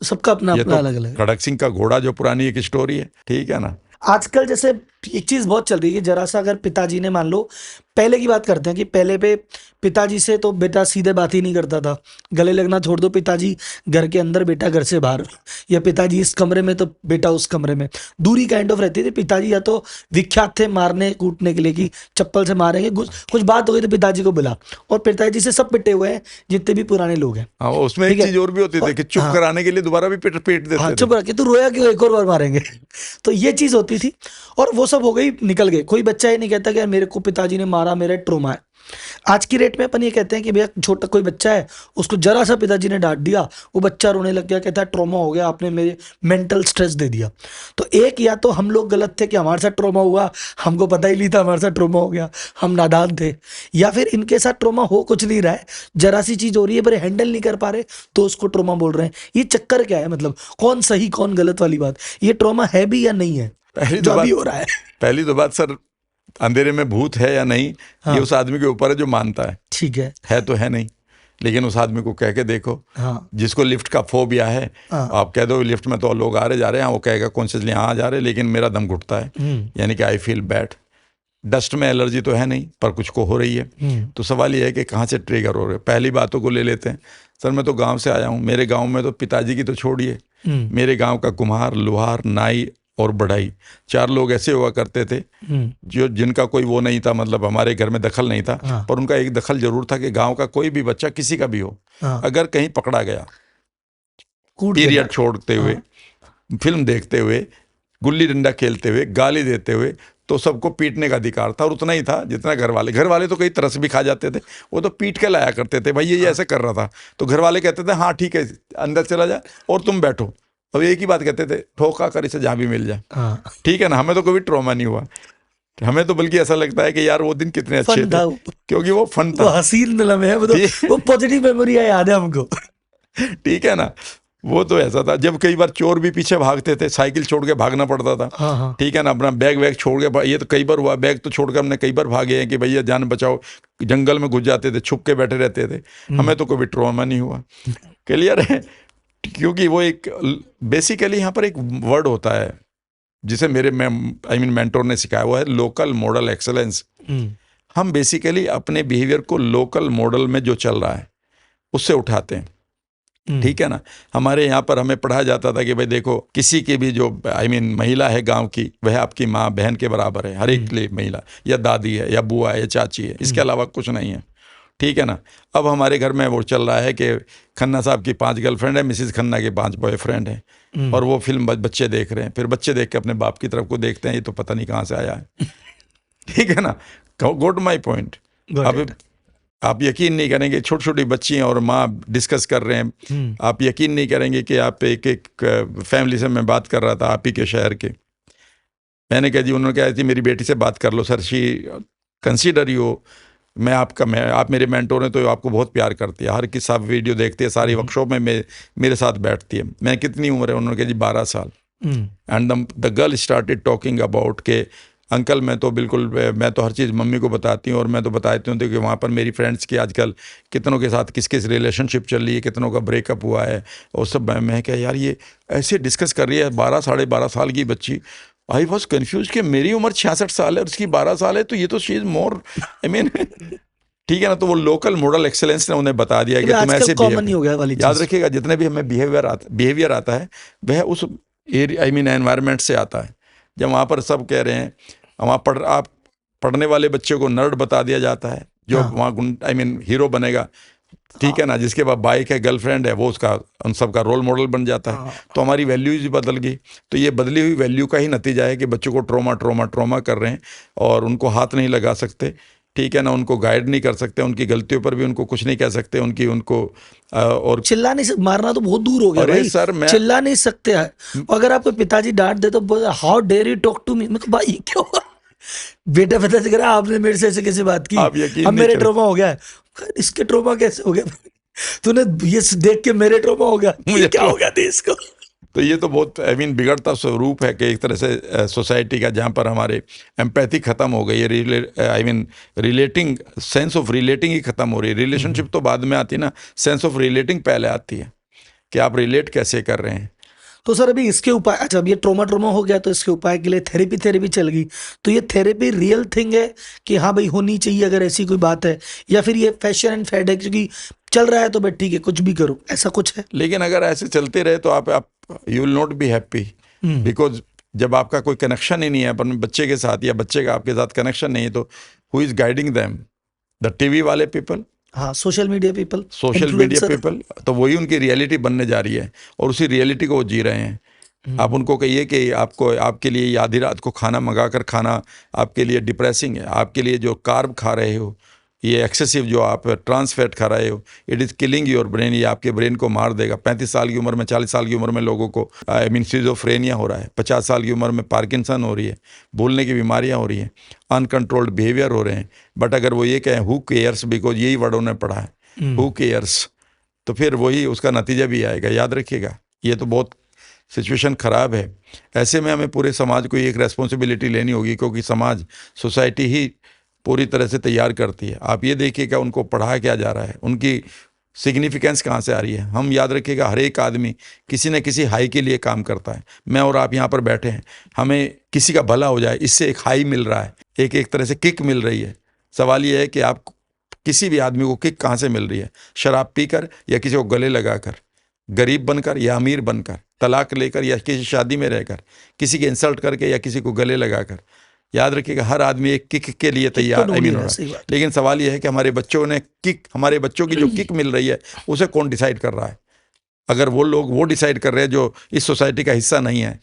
सबका अपना ये अपना तो अलग अलग है। खड़क सिंह का घोड़ा जो पुरानी एक स्टोरी है, ठीक है ना। आजकल जैसे एक चीज बहुत चल रही है, जरा सा अगर पिताजी ने मान लो, पहले की बात करते हैं कि पहले पे पिताजी से तो बेटा सीधे बात ही नहीं करता था, गले लगना छोड़ दो, पिताजी घर के अंदर बेटा घर से बाहर, या पिताजी इस कमरे में तो बेटा उस कमरे में, दूरी काइंड ऑफ रहती थी। पिताजी या तो विख्यात थे मारने कूटने के लिए कि चप्पल से मारेंगे, कुछ बात हो गई तो पिताजी को बुला, और पिताजी से सब पिटे हुए हैं जितने भी पुराने लोग हैं। हाँ, उसमें एक ठीक है। चीज और भी होती थी कि चुप हाँ। कराने के लिए दोबारा भी पेट देते हाँ, थे। चुप रख, तू रोया क्यों, एक और बार मारेंगे। तो ये चीज होती थी, और वो सब हो गई, निकल गए। कोई बच्चा ये नहीं कहता कि यार मेरे को पिताजी ने मारा, मेरा ट्रोमा है। आज की रेट में अपन ये कहते हैं कि भैया छोटा कोई बच्चा है, उसको जरा सा पिताजी ने डांट दिया, वो बच्चा रोने लग गया, कहता है ट्रोमा हो गया, आपने मेरे मेंटल स्ट्रेस दे दिया। तो एक, या तो हम लोग गलत थे कि हमारे साथ ट्रोमा हुआ, हमको पता ही नहीं था हमारे साथ ट्रोमा हो गया, हम नादान थे, या फिर इनके साथ ट्रोमा हो कुछ नहीं रहा है, जरा सी चीज हो रही है पर हैंडल नहीं कर पा रहे तो उसको ट्रोमा बोल रहे हैं। ये चक्कर क्या है, मतलब कौन सही कौन गलत वाली बात, ये ट्रोमा है भी या नहीं है जो अभी हो रहा है? पहली तो बात सर, अंधेरे में भूत है या नहीं, हाँ। ये उस आदमी के ऊपर है जो मानता है। ठीक है तो है नहीं, लेकिन उस आदमी को कह के देखो। हाँ। जिसको लिफ्ट का फोबिया है, हाँ। आप कह दो लिफ्ट में तो लोग आ रहे जा रहे हैं, वो कहेगा कॉन्शियसली हाँ जा रहे, लेकिन मेरा दम घुटता है, यानी कि आई फील बैड। डस्ट में एलर्जी तो है नहीं, पर कुछ को हो रही है। तो सवाल ये है कि कहाँ से ट्रिगर हो रहे हैं। पहली बातों को ले लेते हैं। सर मैं तो गांव से आया हूँ, मेरे गांव में तो पिताजी की तो छोड़िए, मेरे गांव का कुम्हार, लोहार, नाई और बढ़ाई, 4 लोग ऐसे हुआ करते थे जो जिनका कोई वो नहीं था, मतलब हमारे घर में दखल नहीं था। हाँ। पर उनका एक दखल जरूर था कि गांव का कोई भी बच्चा, किसी का भी हो, हाँ। अगर कहीं पकड़ा गया, कूट पीरियड देना। छोड़ते हुए, फिल्म देखते हुए, गुल्ली डंडा खेलते हुए, गाली देते हुए, तो सबको पीटने का अधिकार था। और उतना ही था जितना घर वाले तो कई तरस भी खा जाते थे, वो तो पीट के लाया करते थे, भाई ये ऐसे कर रहा था, तो घर वाले कहते थे हाँ ठीक है अंदर चला जा और तुम बैठो। अब एक ही बात कहते थे, ठोका कर इसे जहाँ भी मिल जाए। हाँ। ठीक है ना, हमें तो कभी ट्रॉमा नहीं हुआ, हमें तो बल्कि ऐसा लगता है कि यार वो दिन कितने अच्छे फन थे, था, क्योंकि वो फन वो था, हसीन लम्हे हैं, वो पॉजिटिव मेमोरी है, याद है हमको। ठीक है ना। वो तो ऐसा था, जब कई बार चोर भी पीछे भागते थे, साइकिल छोड़ के भागना पड़ता था। हाँ। हाँ। ठीक है ना, अपना बैग वैग छोड़ के, ये तो कई बार हुआ, बैग तो छोड़कर हमने कई बार भागे हैं कि भैया जान बचाओ, जंगल में घुस जाते थे, छुप के बैठे रहते थे। हमें तो कभी ट्रॉमा नहीं हुआ, क्लियर है। क्योंकि वो एक बेसिकली यहाँ पर एक वर्ड होता है जिसे मेरे मेंटोर ने सिखाया, वो है लोकल मॉडल एक्सेलेंस। हम बेसिकली अपने बिहेवियर को लोकल मॉडल में जो चल रहा है उससे उठाते हैं। ठीक है ना, हमारे यहाँ पर हमें पढ़ाया जाता था कि भाई देखो, किसी की भी जो महिला है गांव की, वह आपकी माँ बहन के बराबर है, हर एक के लिए महिला, या दादी है या बुआ है या चाची है, इसके अलावा कुछ नहीं है। ठीक है ना। अब हमारे घर में वो चल रहा है कि खन्ना साहब की 5 गर्लफ्रेंड है, मिसिज खन्ना के 5 बॉयफ्रेंड हैं, और वो फिल्म बच्चे देख रहे हैं, फिर बच्चे देख के अपने बाप की तरफ को देखते हैं, ये तो पता नहीं कहाँ से आया है। ठीक है ना, गोट माई पॉइंट। अब आप यकीन नहीं करेंगे, छोटी छोटी बच्ची हैं और माँ डिस्कस कर रहे हैं, आप यकीन नहीं करेंगे कि आप एक फैमिली से मैं बात कर रहा था आप ही के शहर के, मैंने कहा जी, उन्होंने कहा थी मेरी बेटी से बात कर लो सर, शी कंसीडर यू, आप मेरे मेंटोर हैं तो आपको बहुत प्यार करती है, हर किसी सब वीडियो देखती है, सारी वर्कशॉप में मेरे साथ बैठती है। मैं कितनी उम्र है, उन्होंने कहा जी 12 साल। And the girl started talking about के अंकल मैं तो बिल्कुल, मैं तो हर चीज़ मम्मी को बताती हूँ, और मैं तो बताती हूँ कि वहाँ पर मेरी फ्रेंड्स की आजकल कितनों के साथ किस किस रिलेशनशिप चल रही है, कितनों का ब्रेकअप हुआ है, और सब। मैं क्या यार ये ऐसे डिस्कस कर रही है, 12 साढ़े 12 साल की बच्ची। आई वॉज कन्फ्यूज कि मेरी उम्र 66 साल है और उसकी 12 साल है, तो ये तो she is more, I mean ठीक है ना। तो वो लोकल मॉडल एक्सेलेंस ने उन्हें बता दिया कि तुम ऐसे कॉमन हो गया वाली चीज। याद रखिएगा, जितने भी हमें बिहेवियर आता है वह उस एनवायरनमेंट से आता है। जब वहाँ पर सब कह रहे हैं, वहाँ आप पढ़ने वाले बच्चे को नर्ड बता दिया जाता है, जो वहाँ हीरो बनेगा, ठीक है ना, जिसके पास बाइक है, गर्लफ्रेंड है, वो उसका उन सब का रोल मॉडल बन जाता है। तो हमारी वैल्यूज बदल गई। तो ये बदली हुई वैल्यू का ही नतीजा है कि बच्चों को ट्रॉमा कर रहे हैं, और उनको हाथ नहीं लगा सकते, ठीक है ना, उनको गाइड नहीं कर सकते, उनकी गलतियों पर भी उनको कुछ नहीं कह सकते, उनको और चिल्ला नहीं सकते, मारना तो बहुत दूर हो गया भाई, सर मैं चिल्ला नहीं सकते हैं। अगर आपको पिताजी डांट दे तो how dare you talk to me, मैं तो भाई क्यों बेटा पता चल रहा आपने मेरे से ऐसे कैसे बात की, अब मेरे ट्रॉमा हो गया है। इसके ट्रॉमा कैसे हो गया? तूने ये देख के मेरे ट्रॉमा हो गया, मुझे क्या हो गया देश को? तो ये तो बहुत आई मीन बिगड़ता स्वरूप है कि एक तरह से सोसाइटी का, जहाँ पर हमारे एम्पैथी खत्म हो गई है, I mean relating, sense of relating ही खत्म हो रही है। रिलेशनशिप तो बाद में आती है ना, सेंस ऑफ रिलेटिंग पहले आती है कि आप रिलेट कैसे कर रहे हैं। तो सर अभी इसके उपाय, अच्छा अब ये ट्रोमा हो गया तो इसके उपाय के लिए थेरेपी चल गई, तो ये थेरेपी रियल थिंग है कि हाँ भाई होनी चाहिए अगर ऐसी कोई बात है, या फिर ये फैशन एंड फैड है क्योंकि चल रहा है तो भाई ठीक है कुछ भी करो, ऐसा कुछ है? लेकिन अगर ऐसे चलते रहे तो आप you will not be happy, because जब आपका कोई कनेक्शन ही नहीं है अपने बच्चे के साथ, या बच्चे का आपके साथ कनेक्शन नहीं है, तो who is guiding them? The TV वाले पीपल, हाँ, social media people, social media people. तो वही उनकी रियलिटी बनने जा रही है और उसी रियलिटी को वो जी रहे हैं। आप उनको कहिए कि आपको, आपके लिए आधी रात को खाना मंगा कर खाना आपके लिए डिप्रेसिंग है, आपके लिए जो कार्ब खा रहे हो, ये एक्सेसिव जो आप ट्रांस फैट खा रहे हो, it is killing your brain, ये आपके ब्रेन को मार देगा। 35 साल की उम्र में, 40 साल की उम्र में लोगों को आई मीन सिजोफ्रेनिया हो रहा है, 50 साल की उम्र में पार्किंसन हो रही है, भूलने की बीमारियां हो रही हैं, अनकंट्रोल्ड बिहेवियर हो रहे हैं। बट अगर वो ये कहें हु केयर्स, बिकॉज यही वर्ड उन्होंने पढ़ा है, हु केयर्स, तो फिर वही उसका नतीजा भी आएगा। याद रखिएगा, ये तो बहुत सिचुएशन ख़राब है। ऐसे में हमें पूरे समाज को एक रेस्पॉन्सिबिलिटी लेनी होगी, क्योंकि समाज, सोसाइटी ही पूरी तरह से तैयार करती है। आप ये देखिएगा उनको पढ़ाया क्या जा रहा है, उनकी सिग्निफिकेंस कहाँ से आ रही है। हम याद रखिएगा, हर एक आदमी किसी न किसी हाई के लिए काम करता है। मैं और आप यहाँ पर बैठे हैं, हमें किसी का भला हो जाए, इससे एक हाई मिल रहा है, एक तरह से किक मिल रही है। सवाल ये है कि आप किसी भी आदमी को किक कहाँ से मिल रही है? शराब पीकर, या किसी को गले लगाकर, गरीब बनकर या अमीर बनकर, तलाक लेकर या किसी शादी में रहकर, किसी के इंसल्ट करके या किसी को गले लगाकर। याद रखिएगा, हर आदमी एक किक के लिए तैयार नहीं हो रहा है। लेकिन सवाल यह है कि हमारे बच्चों ने किक, हमारे बच्चों की जो किक मिल रही है उसे कौन डिसाइड कर रहा है? अगर वो लोग वो डिसाइड कर रहे हैं जो इस सोसाइटी का हिस्सा नहीं है,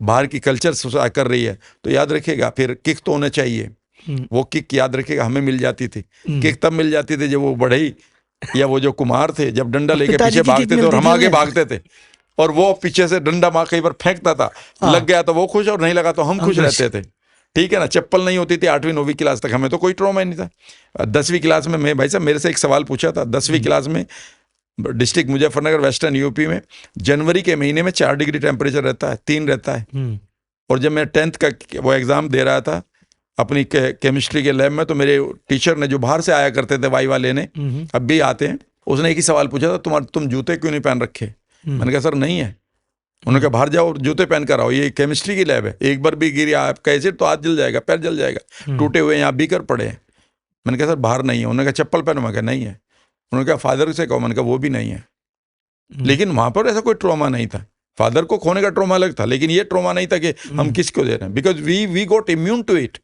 बाहर की कल्चर कर रही है, तो याद रखिएगा फिर किक तो होना चाहिए। वो किक याद रखिएगा हमें मिल जाती थी, किक तब मिल जाती थी जब वो बढ़ई या वो जो कुमार थे, जब डंडा लेके पीछे भागते थे और हम आगे भागते थे, और वो पीछे से डंडा मार कई बार फेंकता था, लग गया तो वो खुश और नहीं लगा तो हम खुश रहते थे। ठीक है ना? चप्पल नहीं होती थी 8वीं 9वीं क्लास तक, हमें तो कोई ट्रॉमा नहीं था। 10वीं क्लास में मैं, भाई साहब मेरे से एक सवाल पूछा था, 10वीं क्लास में डिस्ट्रिक्ट मुजफ्फरनगर वेस्टर्न यूपी में जनवरी के महीने में 4 डिग्री टेम्परेचर रहता है, 3 रहता है। और जब मैं 10th का वो एग्ज़ाम दे रहा था अपनी केमिस्ट्री के लैब में, तो मेरे टीचर ने, जो बाहर से आया करते थे वाई वाले ने, अब भी आते हैं, उसने एक ही सवाल पूछा था, तुम जूते क्यों नहीं पहन रखे? मैंने कहा सर नहीं है। उन्होंने कहा बाहर जाओ जूते पहन कर आओ, ये केमिस्ट्री की लैब है, एक बार भी गिरी आपका एसिड तो हाथ जल जाएगा, पैर जल जाएगा, टूटे हुए यहाँ बीकर पड़े हैं। मैंने कहा सर बाहर नहीं है। उन्होंने कहा चप्पल पहनो, मैं कहा नहीं है। उन्होंने कहा फादर से कहो, मैंने कहा वो भी नहीं है। लेकिन वहां पर ऐसा कोई ट्रॉमा नहीं था। फादर को खोने का ट्रॉमा अलग था, लेकिन ये ट्रॉमा नहीं था कि हम किसको दे रहे हैं, because we got immune to it.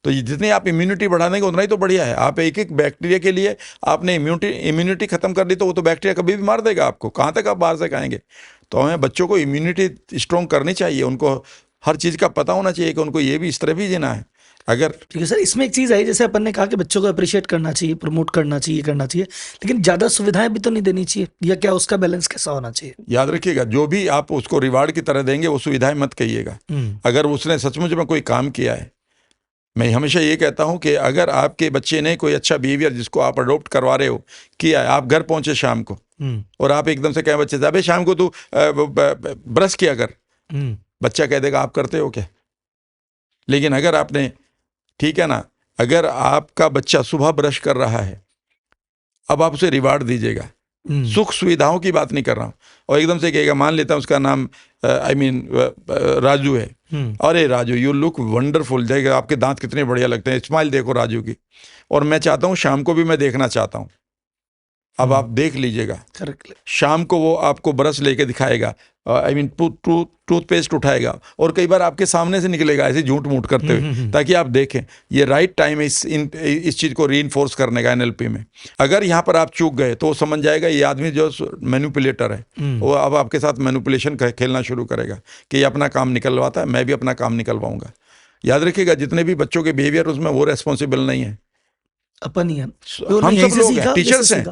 तो जितनी आप इम्यूनिटी बढ़ा देंगे उतना ही तो बढ़िया है। आप एक एक बैक्टीरिया के लिए आपने इम्यूनिटी खत्म कर दी, तो वो तो बैक्टीरिया कभी भी मार देगा आपको, कहाँ तक आप बाहर से खाएंगे। तो हमें बच्चों को इम्यूनिटी स्ट्रॉन्ग करनी चाहिए, उनको हर चीज़ का पता होना चाहिए कि उनको ये भी इस तरह भी जीना है। अगर ठीक है सर, इसमें एक चीज़ है, जैसे अपन ने कहा कि बच्चों को अप्रिशिएट करना चाहिए, प्रमोट करना चाहिए, लेकिन ज़्यादा सुविधाएं भी तो नहीं देनी चाहिए, या क्या उसका बैलेंस कैसा होना चाहिए? याद रखिएगा, जो भी आप उसको रिवार्ड की तरह देंगे वो सुविधाएं मत कहिएगा। अगर उसने सचमुच में कोई काम किया है, मैं हमेशा ये कहता हूं कि अगर आपके बच्चे ने कोई अच्छा बिहेवियर जिसको आप अडोप्ट करवा रहे हो किया है, आप घर पहुंचे शाम को और आप एकदम से कहें बच्चे से, अबे शाम को तू ब्रश किया कर, बच्चा कह देगा आप करते हो क्या? लेकिन अगर आपने, ठीक है ना, अगर आपका बच्चा सुबह ब्रश कर रहा है, अब आप उसे रिवार्ड दीजिएगा। सुख सुविधाओं की बात नहीं कर रहा हूं। और एकदम से कहेगा, मान लेता हूं उसका नाम राजू है, अरे राजू यू लुक वंडरफुल, देखिए आपके दांत कितने बढ़िया लगते हैं, स्माइल देखो राजू की। और मैं चाहता हूं शाम को भी मैं देखना चाहता हूं। अब आप देख लीजिएगा, शाम को वो आपको ब्रश लेके दिखाएगा, टूथपेस्ट उठाएगा, और कई बार आपके सामने से निकलेगा ऐसे झूठ मूठ करते हुए, ताकि आप देखें। ये राइट टाइम है इस चीज़ को रीइंफोर्स करने का NLP में। अगर यहाँ पर आप चूक गए तो वो समझ जाएगा ये आदमी जो मैनिपुलेटर है, वो अब आपके साथ मैनिपुलेशन खेलना शुरू करेगा कि ये अपना काम निकलवाता है, मैं भी अपना काम निकलवाऊंगा। याद रखिएगा, जितने भी बच्चों के बिहेवियर उसमें वो रेस्पॉन्सिबल नहीं है, अपन ही है, हम सब लोग हैं, टीचर्स हैं,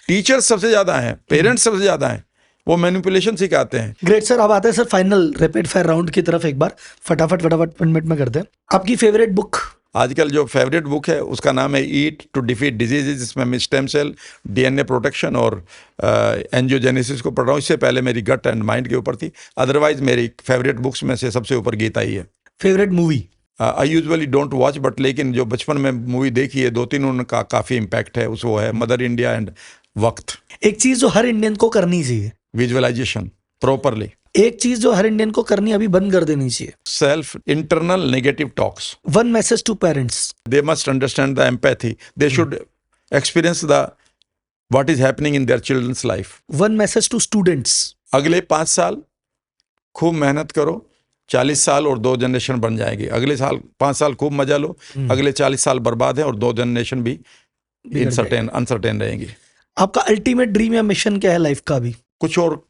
टीचर्स सबसे ज़्यादा हैं, पेरेंट्स सबसे ज़्यादा हैं, वो मैनिपुलेशन सिखाते हैं। ग्रेट सर, अब आते हैं sir final rapid fire round की तरफ, एक बार फटाफट 1 मिनट में करते हैं। आपकी फेवरेट बुक? आजकल जो फेवरेट बुक है उसका नाम है ईट टू डिफीट डिजीजेज, जिसमें मैं स्टेम सेल, डीएनए प्रोटेक्शन और एंजियोजेनेसिस को पढ़ रहा हूँ। इससे पहले मेरी गट एंड माइंड के ऊपर थी। अदरवाइज मेरी फेवरेट बुक्स में से सबसे ऊपर गीता ही है। Favourite movie? I usually don't watch, but लेकिन जो बचपन में मूवी देखी है 2-3 उनका काफ़ी इम्पैक्ट है, उस वो है मदर इंडिया एंड वक्त। एक चीज जो हर इंडियन को करनी चाहिए, विजुअलाइजेशन प्रॉपरली। एक चीज जो हर इंडियन को करनी अभी बंद कर देनी चाहिए, self internal negative talks. One message to parents. They must understand the empathy. They should experience what is happening in their children's life. One message to students. अगले 5 साल खूब मेहनत करो, 40 साल और 2 जनरेशन बन जाएगी। अगले साल 5 साल खूब मजा लो, अगले 40 साल बर्बाद है और 2 जनरेशन भी अनसर्टेन रहेंगी। आपका अल्टीमेट ड्रीम या मिशन क्या है लाइफ का अभी? कुछ और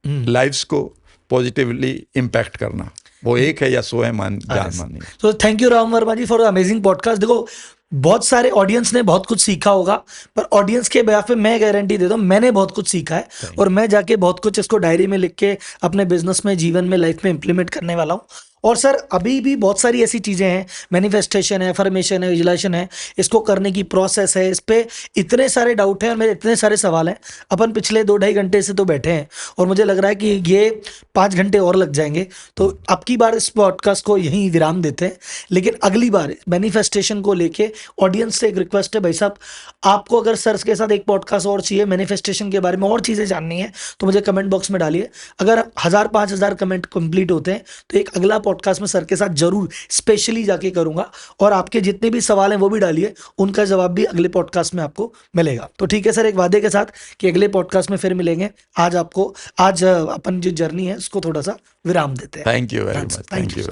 लाइफ्स को पॉजिटिवली इम्पैक्ट करना, वो एक है या 100 है, जान माननी। तो thank you Ram Verma ji for the amazing podcast. देखो बहुत सारे ऑडियंस ने बहुत कुछ सीखा होगा, पर ऑडियंस के बेhalf पे मैं गारंटी देता हूँ मैंने बहुत कुछ सीखा है, और मैं जाके बहुत कुछ इसको डायरी में लिख के अपने बिजनेस में, जीवन में, लाइफ में इंप्लीमेंट करने वाला हूँ। और सर अभी भी बहुत सारी ऐसी चीज़ें हैं, मैनिफेस्टेशन है, अफर्मेशन है, विजुअलाइजेशन है, इसको करने की प्रोसेस है, इस पे इतने सारे डाउट हैं और मेरे इतने सारे सवाल हैं। अपन पिछले 2-2.5 घंटे से तो बैठे हैं और मुझे लग रहा है कि ये 5 घंटे और लग जाएंगे। तो अब की बार इस पॉडकास्ट को यहीं विराम देते हैं, लेकिन अगली बार मैनिफेस्टेशन को लेके ऑडियंस से एक रिक्वेस्ट है, भाई साहब आपको अगर सर के साथ एक पॉडकास्ट और चाहिए, मैनिफेस्टेशन के बारे में और चीज़ें जाननी है, तो मुझे कमेंट बॉक्स में डालिए। अगर 1000-5000 कमेंट कंप्लीट होते हैं तो एक अगला पॉडकास्ट में सर के साथ जरूर स्पेशली जाके करूंगा, और आपके जितने भी सवाल हैं वो भी डालिए, उनका जवाब भी अगले पॉडकास्ट में आपको मिलेगा। तो ठीक है सर, एक वादे के साथ कि अगले पॉडकास्ट में फिर मिलेंगे। आज अपन जो जर्नी है उसको थोड़ा सा विराम देते हैं। Thank you very much. Thank you.